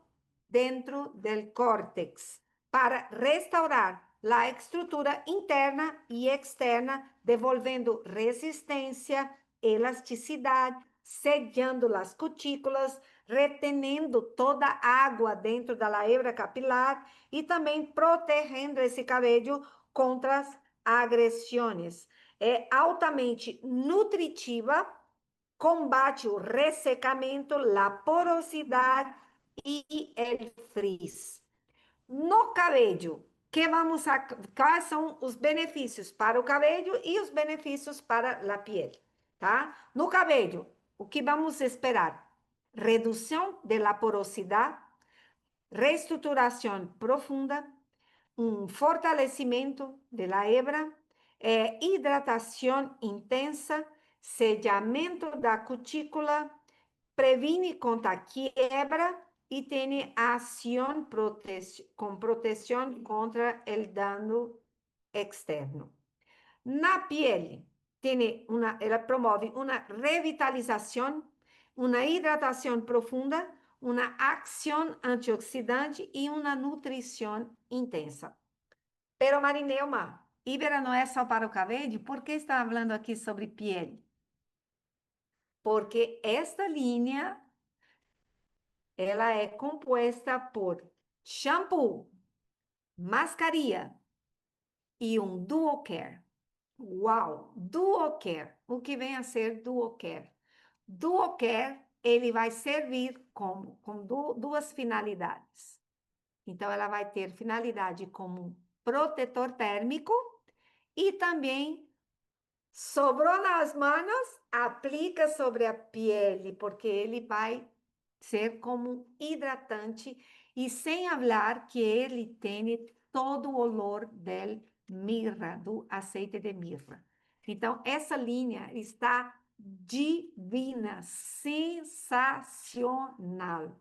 dentro do córtex, para restaurar a estrutura interna e externa, devolvendo resistência, elasticidade, sellando as cutículas, retendo toda a água dentro da hebra capilar e também protegendo esse cabelo contra as agressões. é altamente nutritiva, combate o ressecamento, a porosidade e o frizz. No cabelo, quais são os benefícios para o cabelo e os benefícios para a pele, tá? No cabelo, o que vamos esperar? Redução da porosidade, reestruturação profunda, fortalecimento da hebra, hidratação intensa, sellamento da cutícula, previne contra quebra e tem ação com proteção contra o dano externo. Na pele, ela promove uma revitalização, uma hidratação profunda, uma ação antioxidante e uma nutrição intensa. Pero Marineuma, Ibera não é só para o cabelo? Por que está falando aqui sobre pele? Porque esta linha ela é composta por shampoo, mascarilha e duo care. Uau! Duo care. O que vem a ser duo care? Duo care, ele vai servir com duas finalidades. Então, ela vai ter finalidade como protetor térmico e também sobrou nas mãos, aplica sobre a pele, porque ele vai ser como hidratante e sem falar que ele tem todo o olor del mirra, do azeite de mirra. Então, essa linha está divina, sensacional,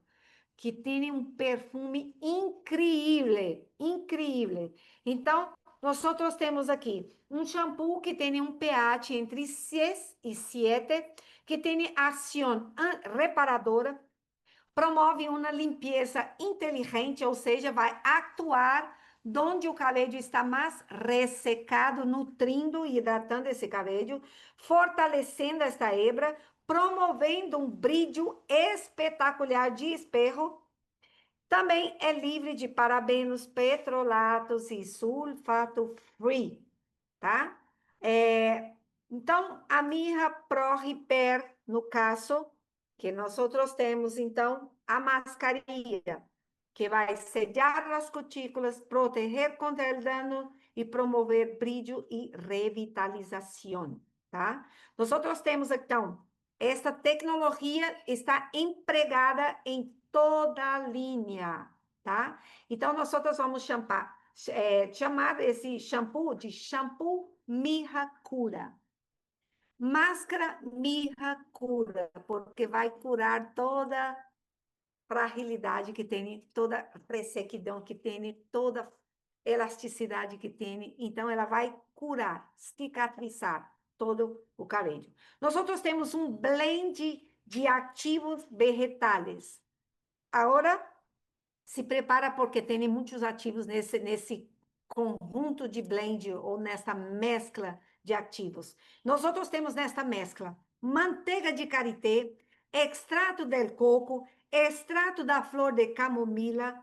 que tem perfume incrível, incrível. Então, nós temos aqui shampoo que tem pH entre 6 e 7, que tem ação reparadora, promove uma limpeza inteligente, ou seja, vai actuar onde o cabelo está mais ressecado, nutrindo e hidratando esse cabelo, fortalecendo esta hebra, promovendo brilho espetacular de espejo. Também é livre de parabenos, petrolatos e sulfato free, tá? Então, a mirra Pro Repair, no caso, que nós temos, então, a mascarilha, que vai sellar as cutículas, proteger contra o dano e promover brilho e revitalização, tá? Nós temos, então, esta tecnologia está empregada em toda a linha, tá? Então, nós vamos chamar esse shampoo de shampoo Mirra Cura. Máscara Mirra Cura, porque vai curar toda fragilidade que tem, toda ressequidão que tem, toda elasticidade que tem. Então, ela vai curar, cicatrizar todo o cabelo. Nós temos blend de ativos vegetais. Agora, se prepara porque tem muitos ativos nesse conjunto de blend ou nessa mescla de ativos. Nós temos nesta mescla manteiga de karité, extrato del coco, extrato da flor de camomila,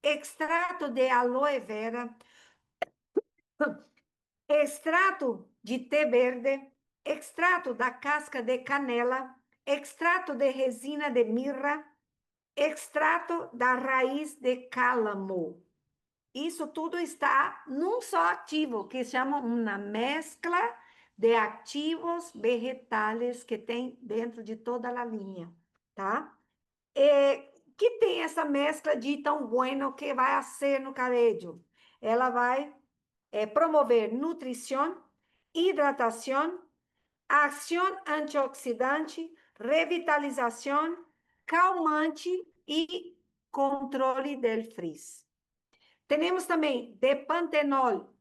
extrato de aloe vera, extrato de té verde, extrato da casca de canela, extrato de resina de mirra, extrato da raiz de cálamo. Isso tudo está num só ativo, que se chama uma mescla de ativos vegetais que tem dentro de toda a linha, tá? Que tem essa mescla de tão bueno que vai ser no cabelo. Ela vai promover nutrição, hidratação, ação antioxidante, revitalização, calmante e controle del frizz. Temos também Depantenol,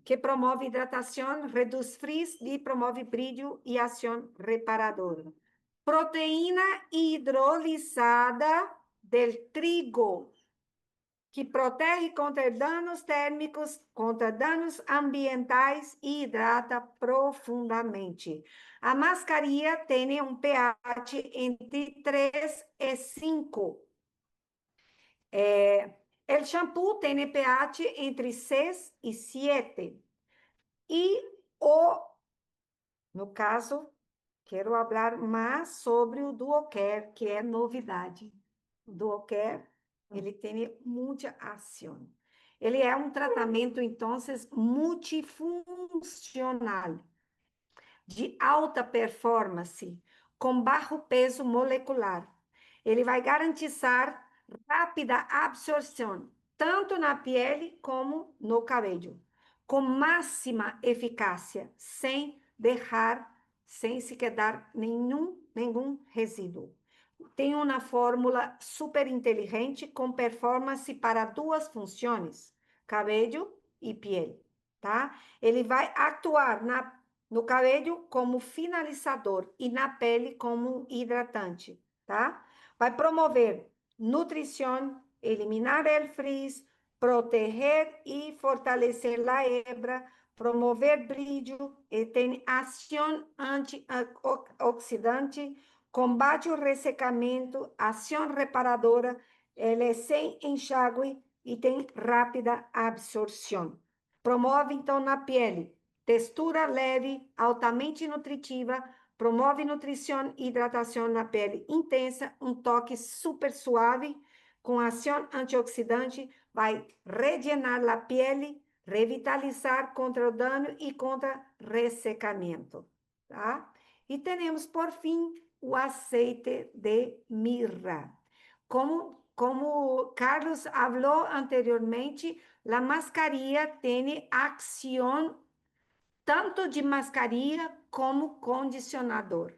que promove hidratação, reduz frizz e promove brilho e ação reparadora. Proteína hidrolisada del trigo, que protege contra danos térmicos, contra danos ambientais e hidrata profundamente. A mascarilha tem pH entre 3 e 5. O shampoo tem pH entre 6 e 7. E o No caso, quero falar mais sobre o Duocare, que é novidade. O Duocare, ele tem muita ação. Ele é um tratamento, então, multifuncional, de alta performance, com baixo peso molecular. Ele vai garantizar rápida absorção, tanto na pele como no cabelo, com máxima eficácia, sem se quedar nenhum resíduo. Tem uma fórmula super inteligente com performance para duas funções, cabelo e pele, tá? Ele vai atuar no cabelo como finalizador e na pele como hidratante, tá? Vai promover nutrição, eliminar el frizz, proteger e fortalecer a hebra, promover brilho, e tem ação antioxidante, combate o ressecamento, ação reparadora, ele é sem enxágue e tem rápida absorção. Promove, então, na pele, textura leve, altamente nutritiva, promove nutrição e hidratação na pele intensa, um toque super suave, com ação antioxidante, vai regenerar a pele, revitalizar contra o dano e contra ressecamento, tá? E temos, por fim, o azeite de mirra. Como Carlos falou anteriormente, a mascarilha tem ação tanto de mascarilha como condicionador.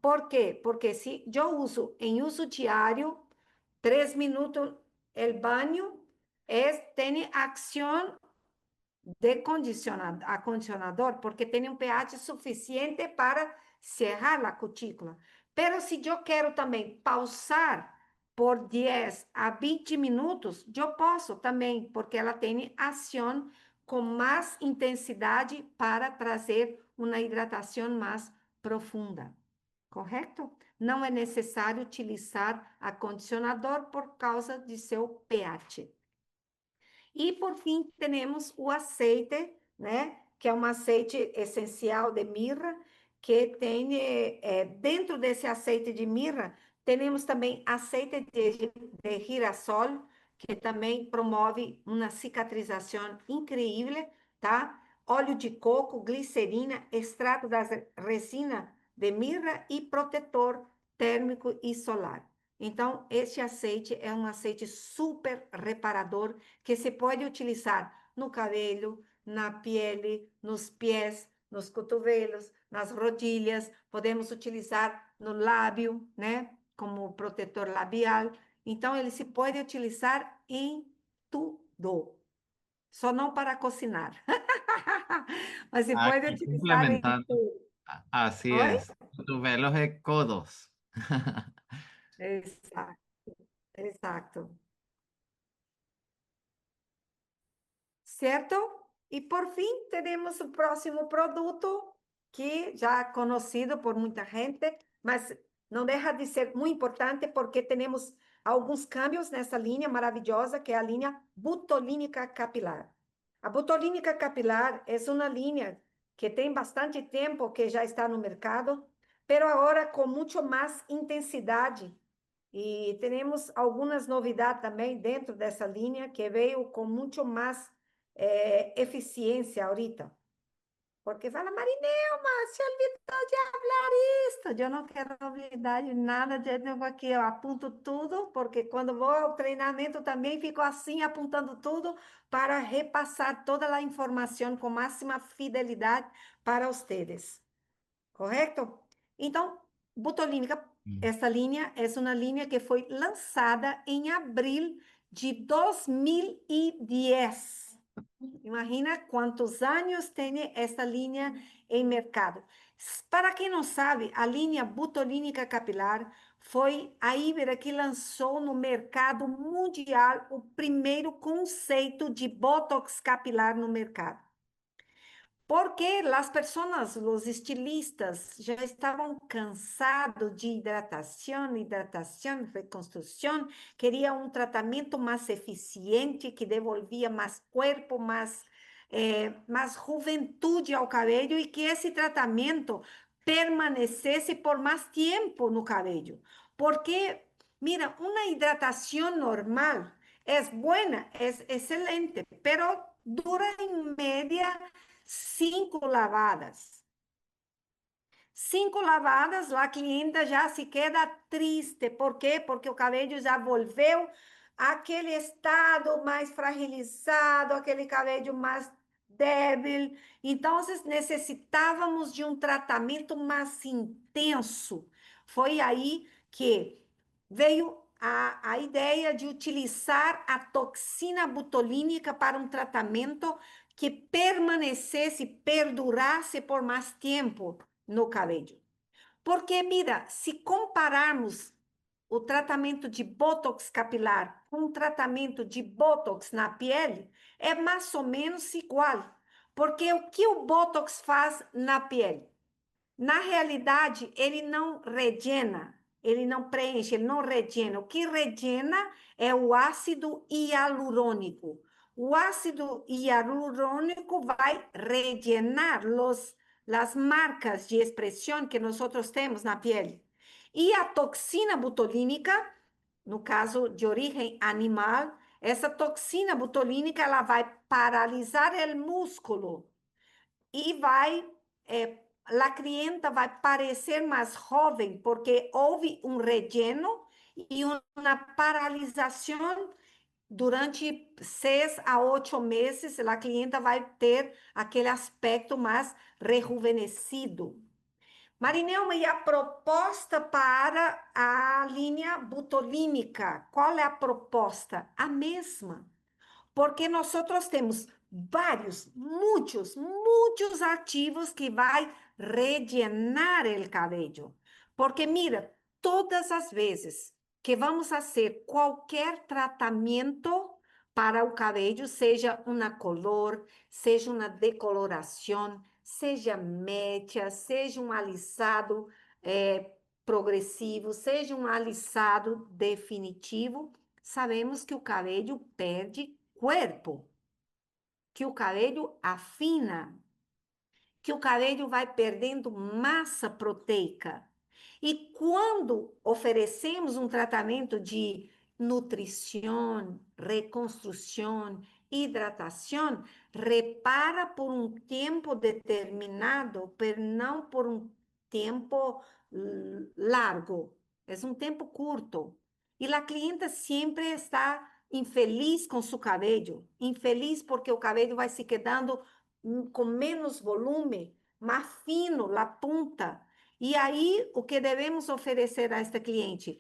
Por quê? Porque se eu uso em uso diário, 3 minutos el banho, tem ação de acondicionador, porque tem um pH suficiente para cerrar a cutícula. Pero se eu quero também pausar por 10 a 20 minutos, eu posso também, porque ela tem ação com mais intensidade para trazer uma hidratação mais profunda. Correto? Não é necessário utilizar acondicionador por causa de seu pH. E, por fim, temos o azeite, né? Que é um azeite essencial de mirra, que tem, dentro desse azeite de mirra, temos também azeite de girassol, que também promove uma cicatrização incrível, tá? Óleo de coco, glicerina, extrato da resina de mirra e protetor térmico e solar. Então, este azeite é um azeite super reparador que se pode utilizar no cabelo, na pele, nos pés, nos cotovelos, nas rodilhas, podemos utilizar no lábio, né, como protetor labial. Então, ele se pode utilizar em tudo, só não para cozinhar, mas se pode Aquí utilizar em complementando. tudo. Así Oi? es. Cotubelos de codos. Exato, exato. Certo? E por fim, temos o próximo produto, que já é conhecido por muita gente, mas não deixa de ser muito importante porque temos alguns cambios nessa linha maravilhosa, que é a linha butolínica capilar. A butolínica capilar é uma linha que tem bastante tempo que já está no mercado, pero agora com muito mais intensidade. E temos algumas novidades também dentro dessa linha que veio com muito mais eficiência ahorita. Porque fala, Marinelma, se olvidou de falar isto. Eu não quero olvidar de nada, eu tenho aqui, eu aponto tudo, porque quando vou ao treinamento também fico assim, apontando tudo para repassar toda a informação com máxima fidelidade para vocês. Correto? Então, butolínica, essa linha é uma linha que foi lançada em abril de 2010. Imagina quantos anos tem essa linha em mercado. Para quem não sabe, a linha butolínica capilar foi a Ibera que lançou no mercado mundial o primeiro conceito de Botox capilar no mercado. Porque as pessoas, os estilistas, já estavam cansados de hidratação, reconstrução, queriam um tratamento mais eficiente, que devolvia mais corpo, mais mais juventude ao cabelo e que esse tratamento permanecesse por mais tempo no cabelo. Porque, mira, uma hidratação normal é boa, é excelente, pero dura em média 5 lavadas. 5 lavadas, a clienta já se queda triste. Por quê? Porque o cabelo já volveu àquele estado mais fragilizado, aquele cabelo mais débil. Então, necessitávamos de um tratamento mais intenso. Foi aí que veio a ideia de utilizar a toxina botulínica para um tratamento que permanecesse, perdurasse por mais tempo no cabelo. Porque, mira, se compararmos o tratamento de Botox capilar com o tratamento de Botox na pele, é mais ou menos igual. Porque o que o Botox faz na pele? Na realidade, ele não regena, ele não preenche, ele não regena. O que regena é o ácido hialurônico. O ácido hialurônico vai regenerar as marcas de expressão que nós temos na pele. E a toxina botulínica, no caso de origem animal, essa toxina botulínica ela vai paralisar o músculo e vai, a clienta vai parecer mais jovem, porque houve um relleno e uma paralisação durante 6 a 8 meses, a clienta vai ter aquele aspecto mais rejuvenescido. Marinelma, e a proposta para a linha butolínica? Qual é a proposta? A mesma. Porque nós temos vários, muitos ativos que vai rellenar o cabelo. Porque mira, todas as vezes que vamos fazer qualquer tratamento para o cabelo, seja uma color, seja uma decoloração, seja média, seja um alisado progressivo, seja um alisado definitivo, sabemos que o cabelo perde corpo, que o cabelo afina, que o cabelo vai perdendo massa proteica. E quando oferecemos um tratamento de nutrição, reconstrução, hidratação, repara por um tempo determinado, mas não por um tempo largo. É um tempo curto. E a cliente sempre está infeliz com seu cabelo, infeliz porque o cabelo vai se quedando com menos volume, mais fino, na ponta. E aí, o que devemos oferecer a esta cliente?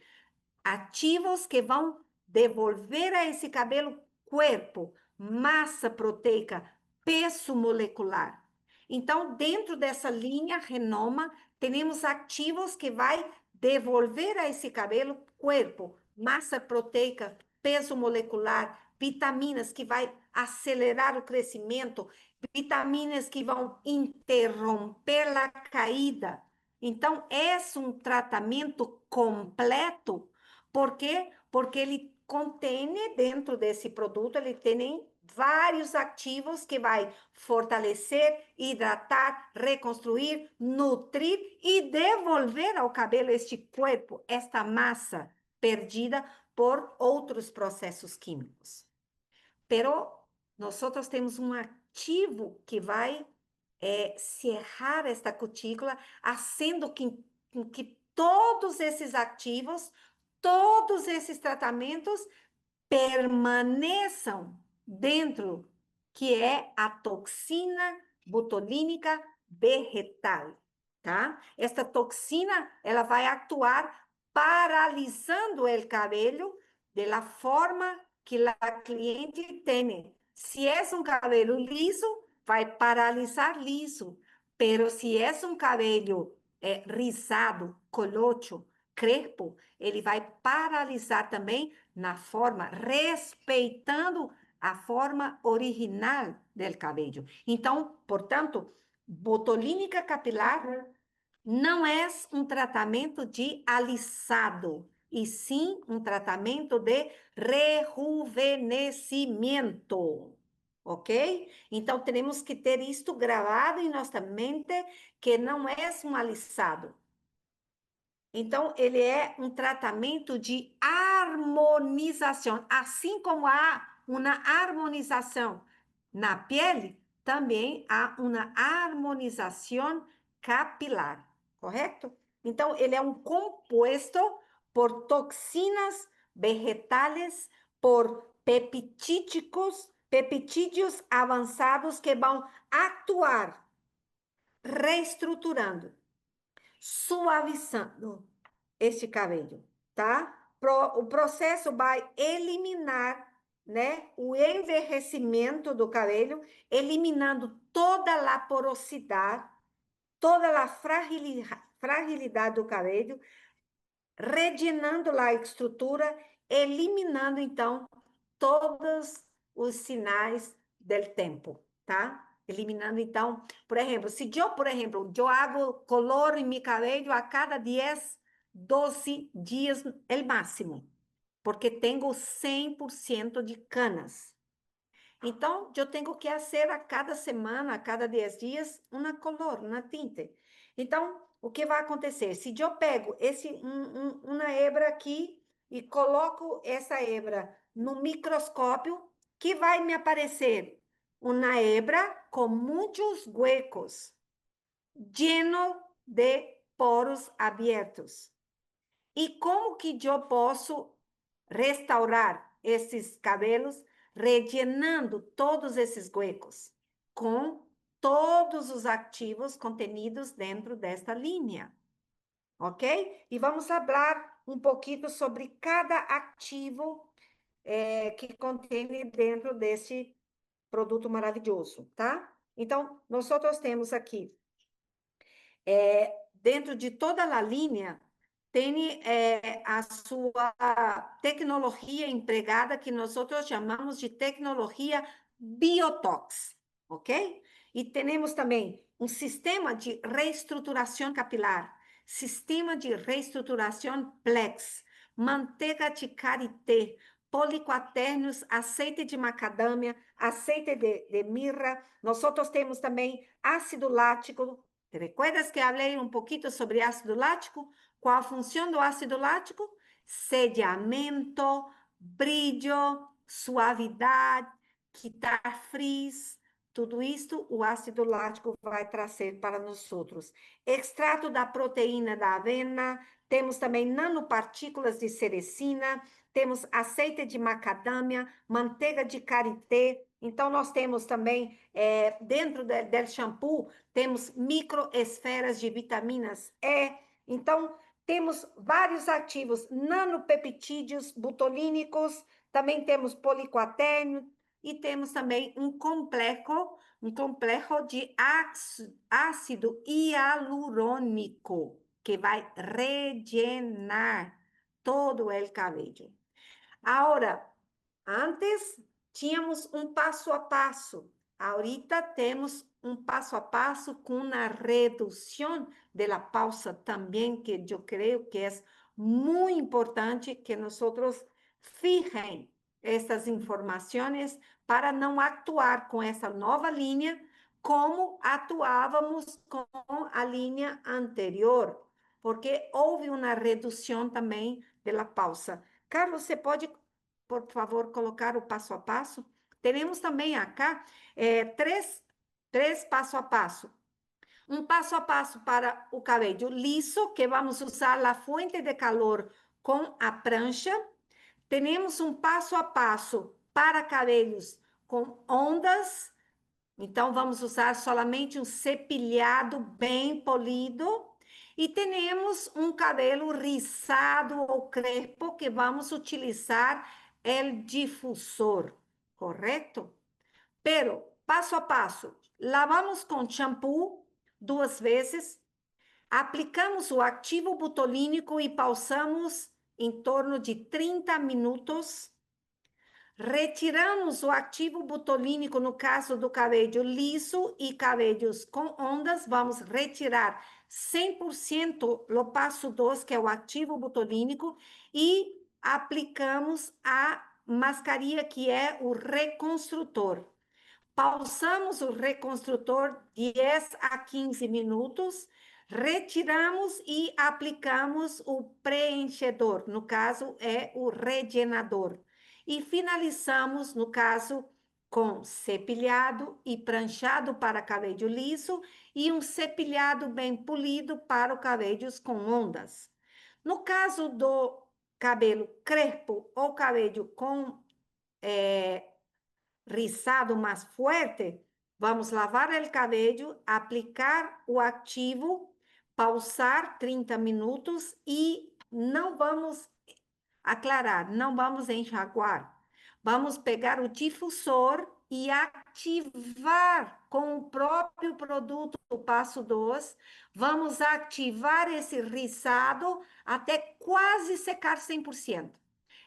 Ativos que vão devolver a esse cabelo corpo, massa proteica, peso molecular. Então, dentro dessa linha Renoma, temos ativos que vai devolver a esse cabelo corpo, massa proteica, peso molecular, vitaminas que vai acelerar o crescimento, vitaminas que vão interromper a caída. Então, é um tratamento completo. Por quê? Porque ele contém dentro desse produto, ele tem vários ativos que vai fortalecer, hidratar, reconstruir, nutrir e devolver ao cabelo este corpo, esta massa perdida por outros processos químicos. Pero nós temos um ativo que vai cerrar esta cutícula, fazendo que todos esses ativos, todos esses tratamentos permaneçam dentro, que é a toxina botulínica vegetal, tá? Esta toxina, ela vai atuar paralisando o cabelo da forma que a cliente tem. Se é um cabelo liso, vai paralisar liso, pero se é um cabelo rizado, colocho, crespo, ele vai paralisar também na forma, respeitando a forma original do cabelo. Então, portanto, botulínica capilar não é um tratamento de alisado, e sim um tratamento de rejuvenescimento. ok? Então, temos que ter isto gravado em nossa mente, que não é um alisado. Então, ele é um tratamento de harmonização. Assim como há uma harmonização na pele, também há uma harmonização capilar, correto? Então, ele é um composto por toxinas vegetais, por peptídeos avançados que vão atuar reestruturando, suavizando este cabelo, tá? O processo vai eliminar, né, o envelhecimento do cabelo, eliminando toda a porosidade, toda a fragilidade do cabelo, regenerando a estrutura, eliminando, então, todos os sinais do tempo, tá? Eliminando, então, por exemplo, se eu hago color em meu cabelo a cada 10, 12 dias, é o máximo, porque tenho 100% de canas. Então, eu tenho que fazer a cada semana, a cada 10 dias, uma color, uma tinta. Então, o que vai acontecer? Se eu pego uma hebra aqui e coloco essa hebra no microscópio, que vai me aparecer uma hebra com muitos huecos, lleno de poros abertos. E como que eu posso restaurar esses cabelos, rellenando todos esses huecos com todos os ativos contenidos dentro desta linha, ok? E vamos falar um pouquinho sobre cada ativo que contém dentro desse produto maravilhoso, tá? Então, nós temos aqui, dentro de toda a linha, tem a sua tecnologia empregada, que nós chamamos de tecnologia Biotox, ok? E temos também um sistema de reestruturação capilar, sistema de reestruturação Plex, manteiga de karité, poliquaternos, azeite de macadâmia, azeite de mirra. Nós temos também ácido lático. ¿Te recuerdas que falei um pouquinho sobre ácido lático? Qual a função do ácido lático? Sellamento, brilho, suavidade, quitar frizz, tudo isto o ácido lático vai trazer para nós outros. Extrato da proteína da avena, temos também nanopartículas de cerecina, temos azeite de macadâmia, manteiga de karité. Então, nós temos também, dentro do shampoo, temos microesferas de vitaminas E. Então, temos vários ativos, nanopeptídeos butolínicos, também temos poliquaterno e temos também um complexo de ácido hialurônico, que vai regenerar todo o cabelo. Agora, antes tínhamos um passo a passo. Ahorita temos um passo a passo com uma redução da pausa também, que eu creio que é muito importante que nós fijem essas informações para não atuar com essa nova linha como atuávamos com a linha anterior, porque houve uma redução também da pausa. Carlos, você pode, por favor, colocar o passo a passo? Temos também acá três passo a passo. Um passo a passo para o cabelo liso, que vamos usar a fonte de calor com a prancha. Temos um passo a passo para cabelos com ondas. Então, vamos usar somente um cepilhado bem polido. E temos um cabelo rizado ou crespo que vamos utilizar o difusor, correto? Pero, passo a passo, lavamos com shampoo 2 vezes, aplicamos o ativo butolínico e pausamos em torno de 30 minutos. Retiramos o ativo butolínico no caso do cabelo liso e cabelos com ondas, vamos retirar 100% no passo 2, que é o ativo butolínico, e aplicamos a mascaria, que é o reconstrutor. pausamos o reconstrutor 10 a 15 minutos, retiramos e aplicamos o preenchedor, no caso é o regenerador. E finalizamos, no caso, com cepilhado e pranchado para cabelo liso e um cepilhado bem polido para os cabelos com ondas. No caso do cabelo crespo ou cabelo com rizado mais forte, vamos lavar o cabelo, aplicar o ativo, pausar 30 minutos e não vamos aclarar, não vamos enxaguar. Vamos pegar o difusor e ativar com o próprio produto, o passo 2. Vamos ativar esse rizado até quase secar 100%.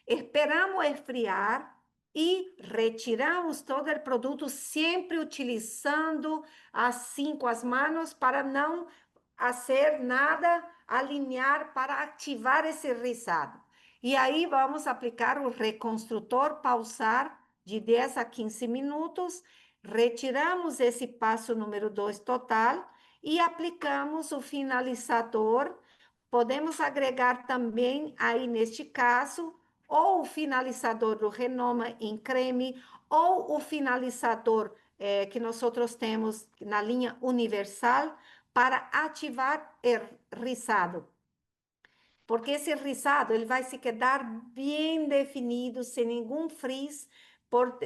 Esperamos esfriar e retiramos todo o produto, sempre utilizando assim com as mãos para não fazer nada, alinhar para ativar esse rizado. E aí vamos aplicar o reconstrutor, pausar de 10 a 15 minutos, retiramos esse passo número 2 total e aplicamos o finalizador. Podemos agregar também aí neste caso ou o finalizador do Renoma em creme ou o finalizador que nós temos na linha universal para ativar o rizado. Porque esse rizado ele vai se quedar bem definido, sem nenhum frizz.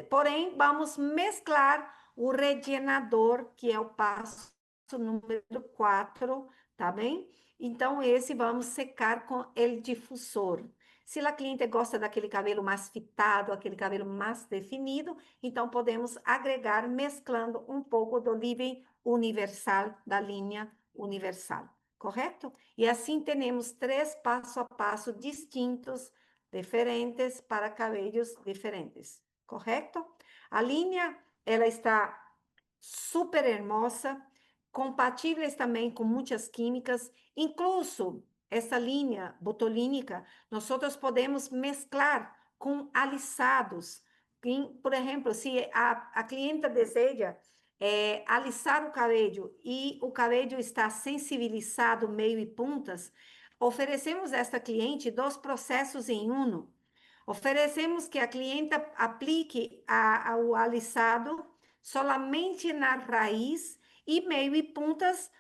Porém, vamos mesclar o regenerador, que é o passo número 4, tá bem? Então, esse vamos secar com o difusor. Se a cliente gosta daquele cabelo mais fitado, aquele cabelo mais definido, então podemos agregar mesclando um pouco do leave-in universal da linha universal, correto? E assim temos 3 passo a passo distintos, diferentes para cabelos diferentes, correto? A linha, ela está super hermosa, compatíveis também com muitas químicas, incluso essa linha botulínica, nós podemos mesclar com alisados. Por exemplo, se a clienta deseja alisar o cabelo e o cabelo está sensibilizado, meio e pontas, oferecemos a esta cliente 2 processos em um. Oferecemos que a clienta aplique o alisado solamente na raiz e meio e pontas,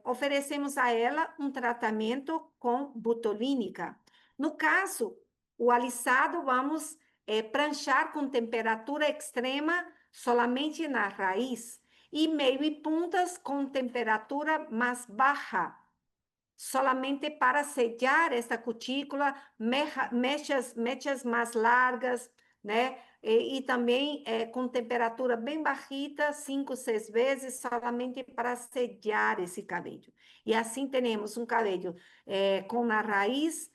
oferecemos a ela um tratamento com botulínica. No caso, o alisado vamos pranchar com temperatura extrema solamente na raiz e meio e pontas com temperatura mais baixa, solamente para sellar esta cutícula, mechas mais largas, né? E também com temperatura bem baixita, 5, 6 vezes, solamente para sellar esse cabelo. E assim temos um cabelo com a raiz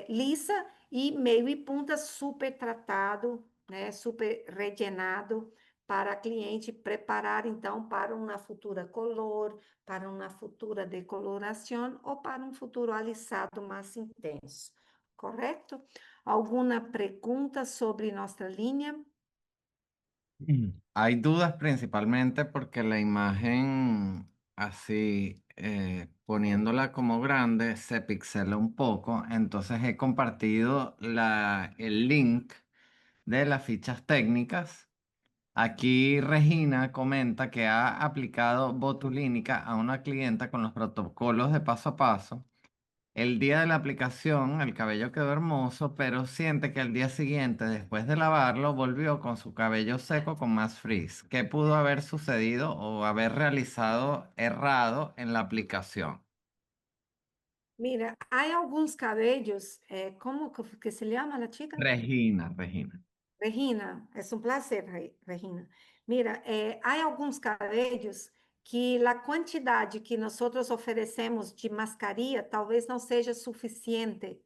lisa e meio e ponta super tratado, né? Super regenado, para a cliente preparar, então, para uma futura color, para uma futura decoloração ou para um futuro alisado mais intenso, correto? Alguma pergunta sobre nossa linha? Hay dudas principalmente porque la imagen así, poniéndola como grande, se pixela un poco. Entonces he compartido el link de las fichas técnicas. Aquí Regina comenta que ha aplicado botulínica a una clienta con los protocolos de paso a paso. El día de la aplicación, el cabello quedó hermoso, pero siente que al día siguiente, después de lavarlo, volvió con su cabello seco con más frizz. ¿Qué pudo haber sucedido o haber realizado errado en la aplicación? Mira, há alguns cabellos, como que se chama a chica? Regina. Regina, é um prazer, Regina. Mira, há alguns cabellos que a quantidade que nós oferecemos de mascaria talvez não seja suficiente.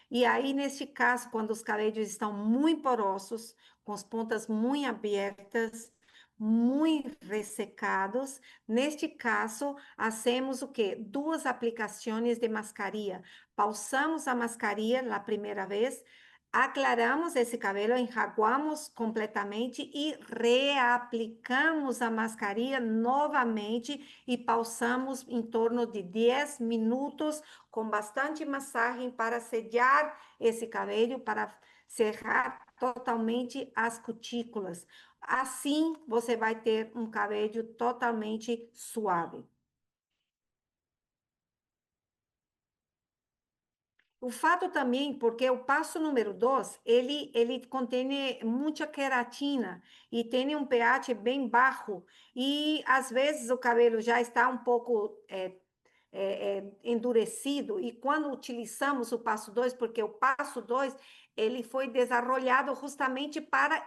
E aí, neste caso, quando os cabellos estão muito porosos, com as pontas muito abertas, muito ressecados, neste caso, hacemos o quê? 2 aplicações de mascaria. Pausamos a mascaria na primeira vez, aclaramos esse cabelo, enxaguamos completamente e reaplicamos a mascarinha novamente e pausamos em torno de 10 minutos com bastante massagem para sellar esse cabelo, para cerrar totalmente as cutículas. Assim, você vai ter um cabelo totalmente suave. O fato também, porque o passo número 2, ele contém muita queratina e tem um pH bem baixo. E às vezes o cabelo já está um pouco endurecido. E quando utilizamos o passo 2, porque o passo 2 ele foi desenvolvido justamente para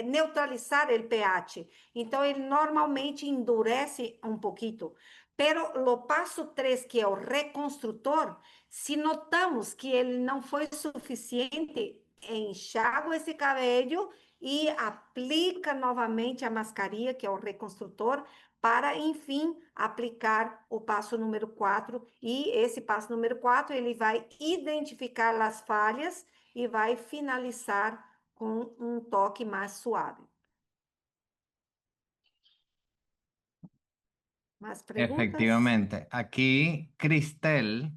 neutralizar o pH. Então, ele normalmente endurece um pouquinho. Pero o passo 3, que é o reconstrutor, se notamos que ele não foi suficiente, enxágua esse cabelo e aplica novamente a mascarinha, que é o reconstrutor, para, enfim, aplicar o passo número 4. E esse passo número 4 ele vai identificar as falhas e vai finalizar com um toque mais suave. Mais perguntas? Efectivamente. Aquí Cristel,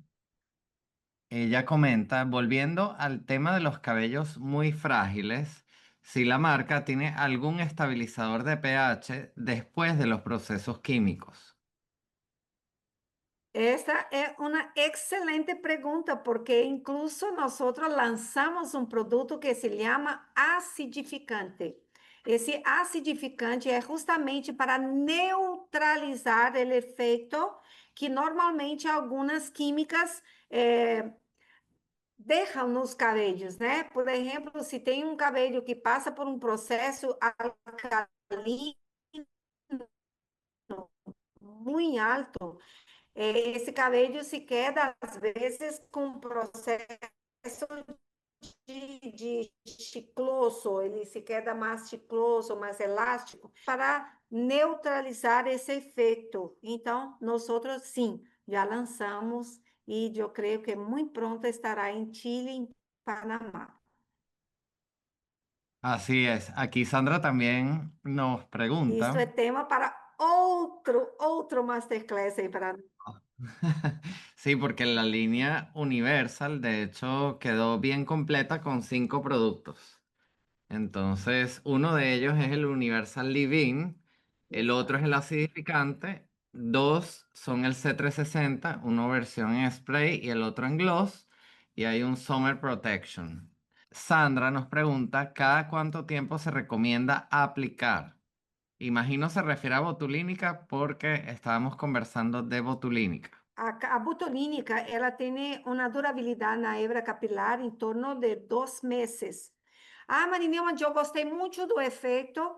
ella comenta, volviendo al tema de los cabellos muy frágiles, si la marca tiene algún estabilizador de pH después de los procesos químicos. Esta é uma excelente pergunta, porque incluso nós lançamos um produto que se chama acidificante. Esse acidificante é justamente para neutralizar o efeito que normalmente algumas químicas deixam nos cabelos, né? Por exemplo, se tem um cabelo que passa por um processo alcalino muito alto, esse cabelo se queda, às vezes, com processo de chicloso, ele se queda mais chicloso, mais elástico, para neutralizar esse efeito. Então, nós outros, sim, já lançamos e eu creio que muito pronto estará em Chile e em Panamá. Así es. Aquí Sandra también nos Isso é pregunta. tema para outro masterclass aí para Sí, porque la línea Universal, de hecho, quedó bien completa con 5 productos. Entonces, uno de ellos es el Universal Leave-In, el otro es el acidificante, dos son el C360, uno versión en spray y el otro en gloss, y hay un Summer Protection. Sandra nos pregunta, ¿cada cuánto tiempo se recomienda aplicar? Imagino se refiere a botulínica porque estábamos conversando de botulínica. A botulínica, ela tem uma durabilidade na hebra capilar em torno de 2 meses. Ah, Marinelma, eu gostei muito do efeito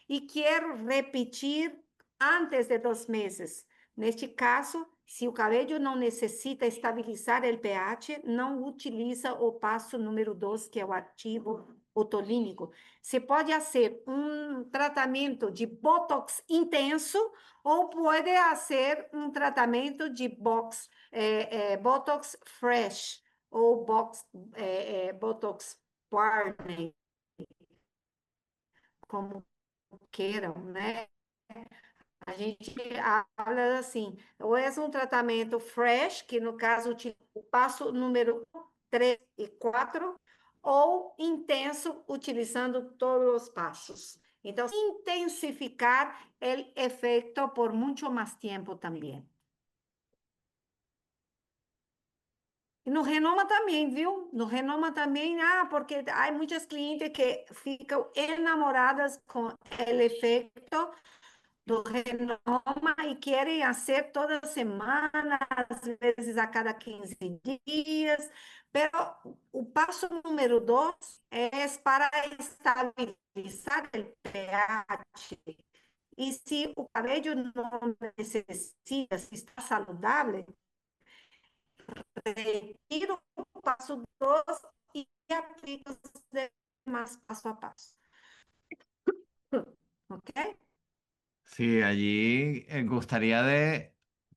e quero repetir antes de 2 meses. Neste caso, se o cabelo não necessita estabilizar o pH, não utiliza o passo número 2, que é o ativo botulínico. Se pode fazer um tratamento de botox intenso ou pode fazer um tratamento de botox fresh ou botox partner, como queiram, né? A gente habla assim, ou é um tratamento fresh, que no caso o passo número 3 e 4, ou intenso, utilizando todos os passos. Então, intensificar o efeito por muito mais tempo também. E no Renoma também, viu? No Renoma também, porque há muitas clientes que ficam enamoradas com o efeito do Renoma e querem fazer toda semana, às vezes a cada 15 dias. Pero o passo número 2 é para estabilizar o pH. E se o cabelo não necessita, se está saudável, retiro o passo 2 e aplico os demais passo a passo. Ok? Sí, allí gustaría de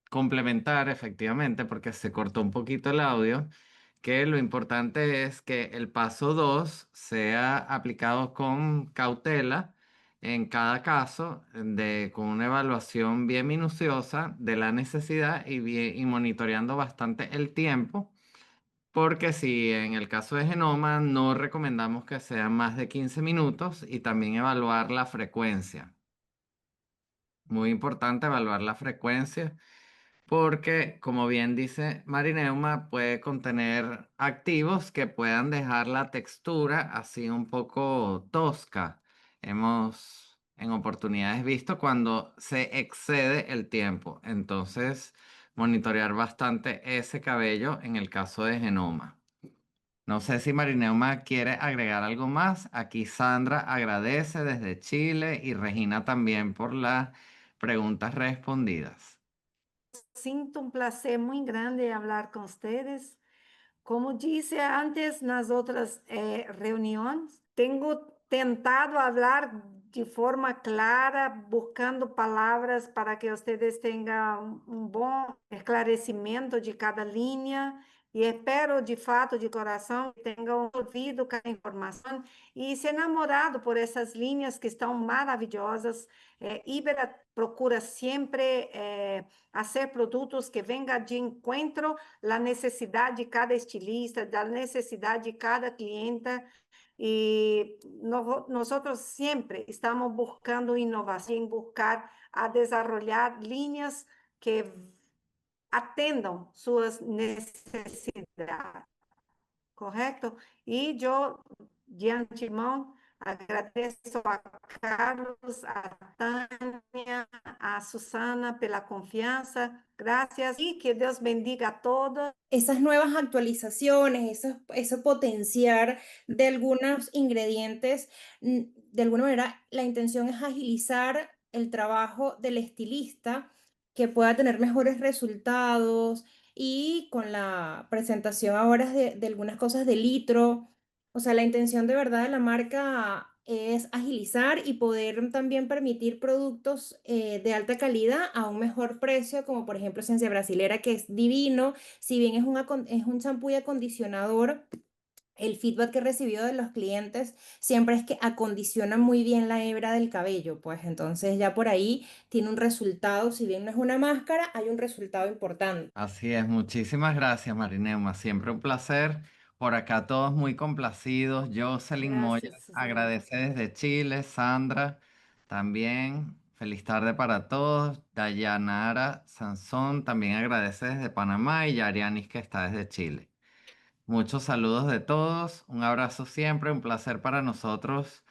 complementar efectivamente, porque se cortó un poquito el audio, que lo importante es que el paso 2 sea aplicado con cautela en cada caso, con una evaluación bien minuciosa de la necesidad y monitoreando bastante el tiempo, porque si en el caso de genoma no recomendamos que sean más de 15 minutos y también evaluar la frecuencia. Muy importante evaluar la frecuencia porque, como bien dice Marineuma, puede contener activos que puedan dejar la textura así un poco tosca. Hemos en oportunidades visto cuando se excede el tiempo. Entonces, monitorear bastante ese cabello en el caso de genoma. No sé si Marineuma quiere agregar algo más. Aquí Sandra agradece desde Chile y Regina también por las preguntas respondidas. Sinto um prazer muito grande falar com vocês. Como disse antes nas outras reuniões, tenho tentado falar de forma clara, buscando palavras para que vocês tenham um bom esclarecimento de cada linha. E espero, de fato, de coração, que tenham ouvido cada informação e se enamorado por essas linhas que estão maravilhosas. Ibera procura sempre fazer produtos que venham de encontro a necessidade de cada estilista, da necessidade de cada clienta. E nós sempre estamos buscando inovação, buscar a desenvolver linhas que atendam suas necessidades, correto? E eu, de antemão, agradeço a Carlos, a Tânia, a Susana pela confiança. Gracias y que Dios bendiga a todos. Esas nuevas actualizaciones, eso potenciar de algunos ingredientes, de alguna manera la intención es agilizar el trabajo del estilista, que pueda tener mejores resultados y con la presentación ahora de algunas cosas de litro. O sea, la intención de verdad de la marca es agilizar y poder también permitir productos de alta calidad a un mejor precio, como por ejemplo Esencia Brasilera, que es divino. Si bien es un champú y acondicionador, el feedback que he recibido de los clientes siempre es que acondiciona muy bien la hebra del cabello, pues entonces ya por ahí tiene un resultado, si bien no es una máscara, hay un resultado importante. Así es, muchísimas gracias, Marineuma. Siempre un placer. Por acá todos muy complacidos. Jocelyn Moya Gracias, Susana. agradece desde Chile. Sandra también. Feliz tarde para todos. Dayanara Sansón también agradece desde Panamá y Yarianis que está desde Chile. Muchos saludos de todos. Un abrazo siempre. Un placer para nosotros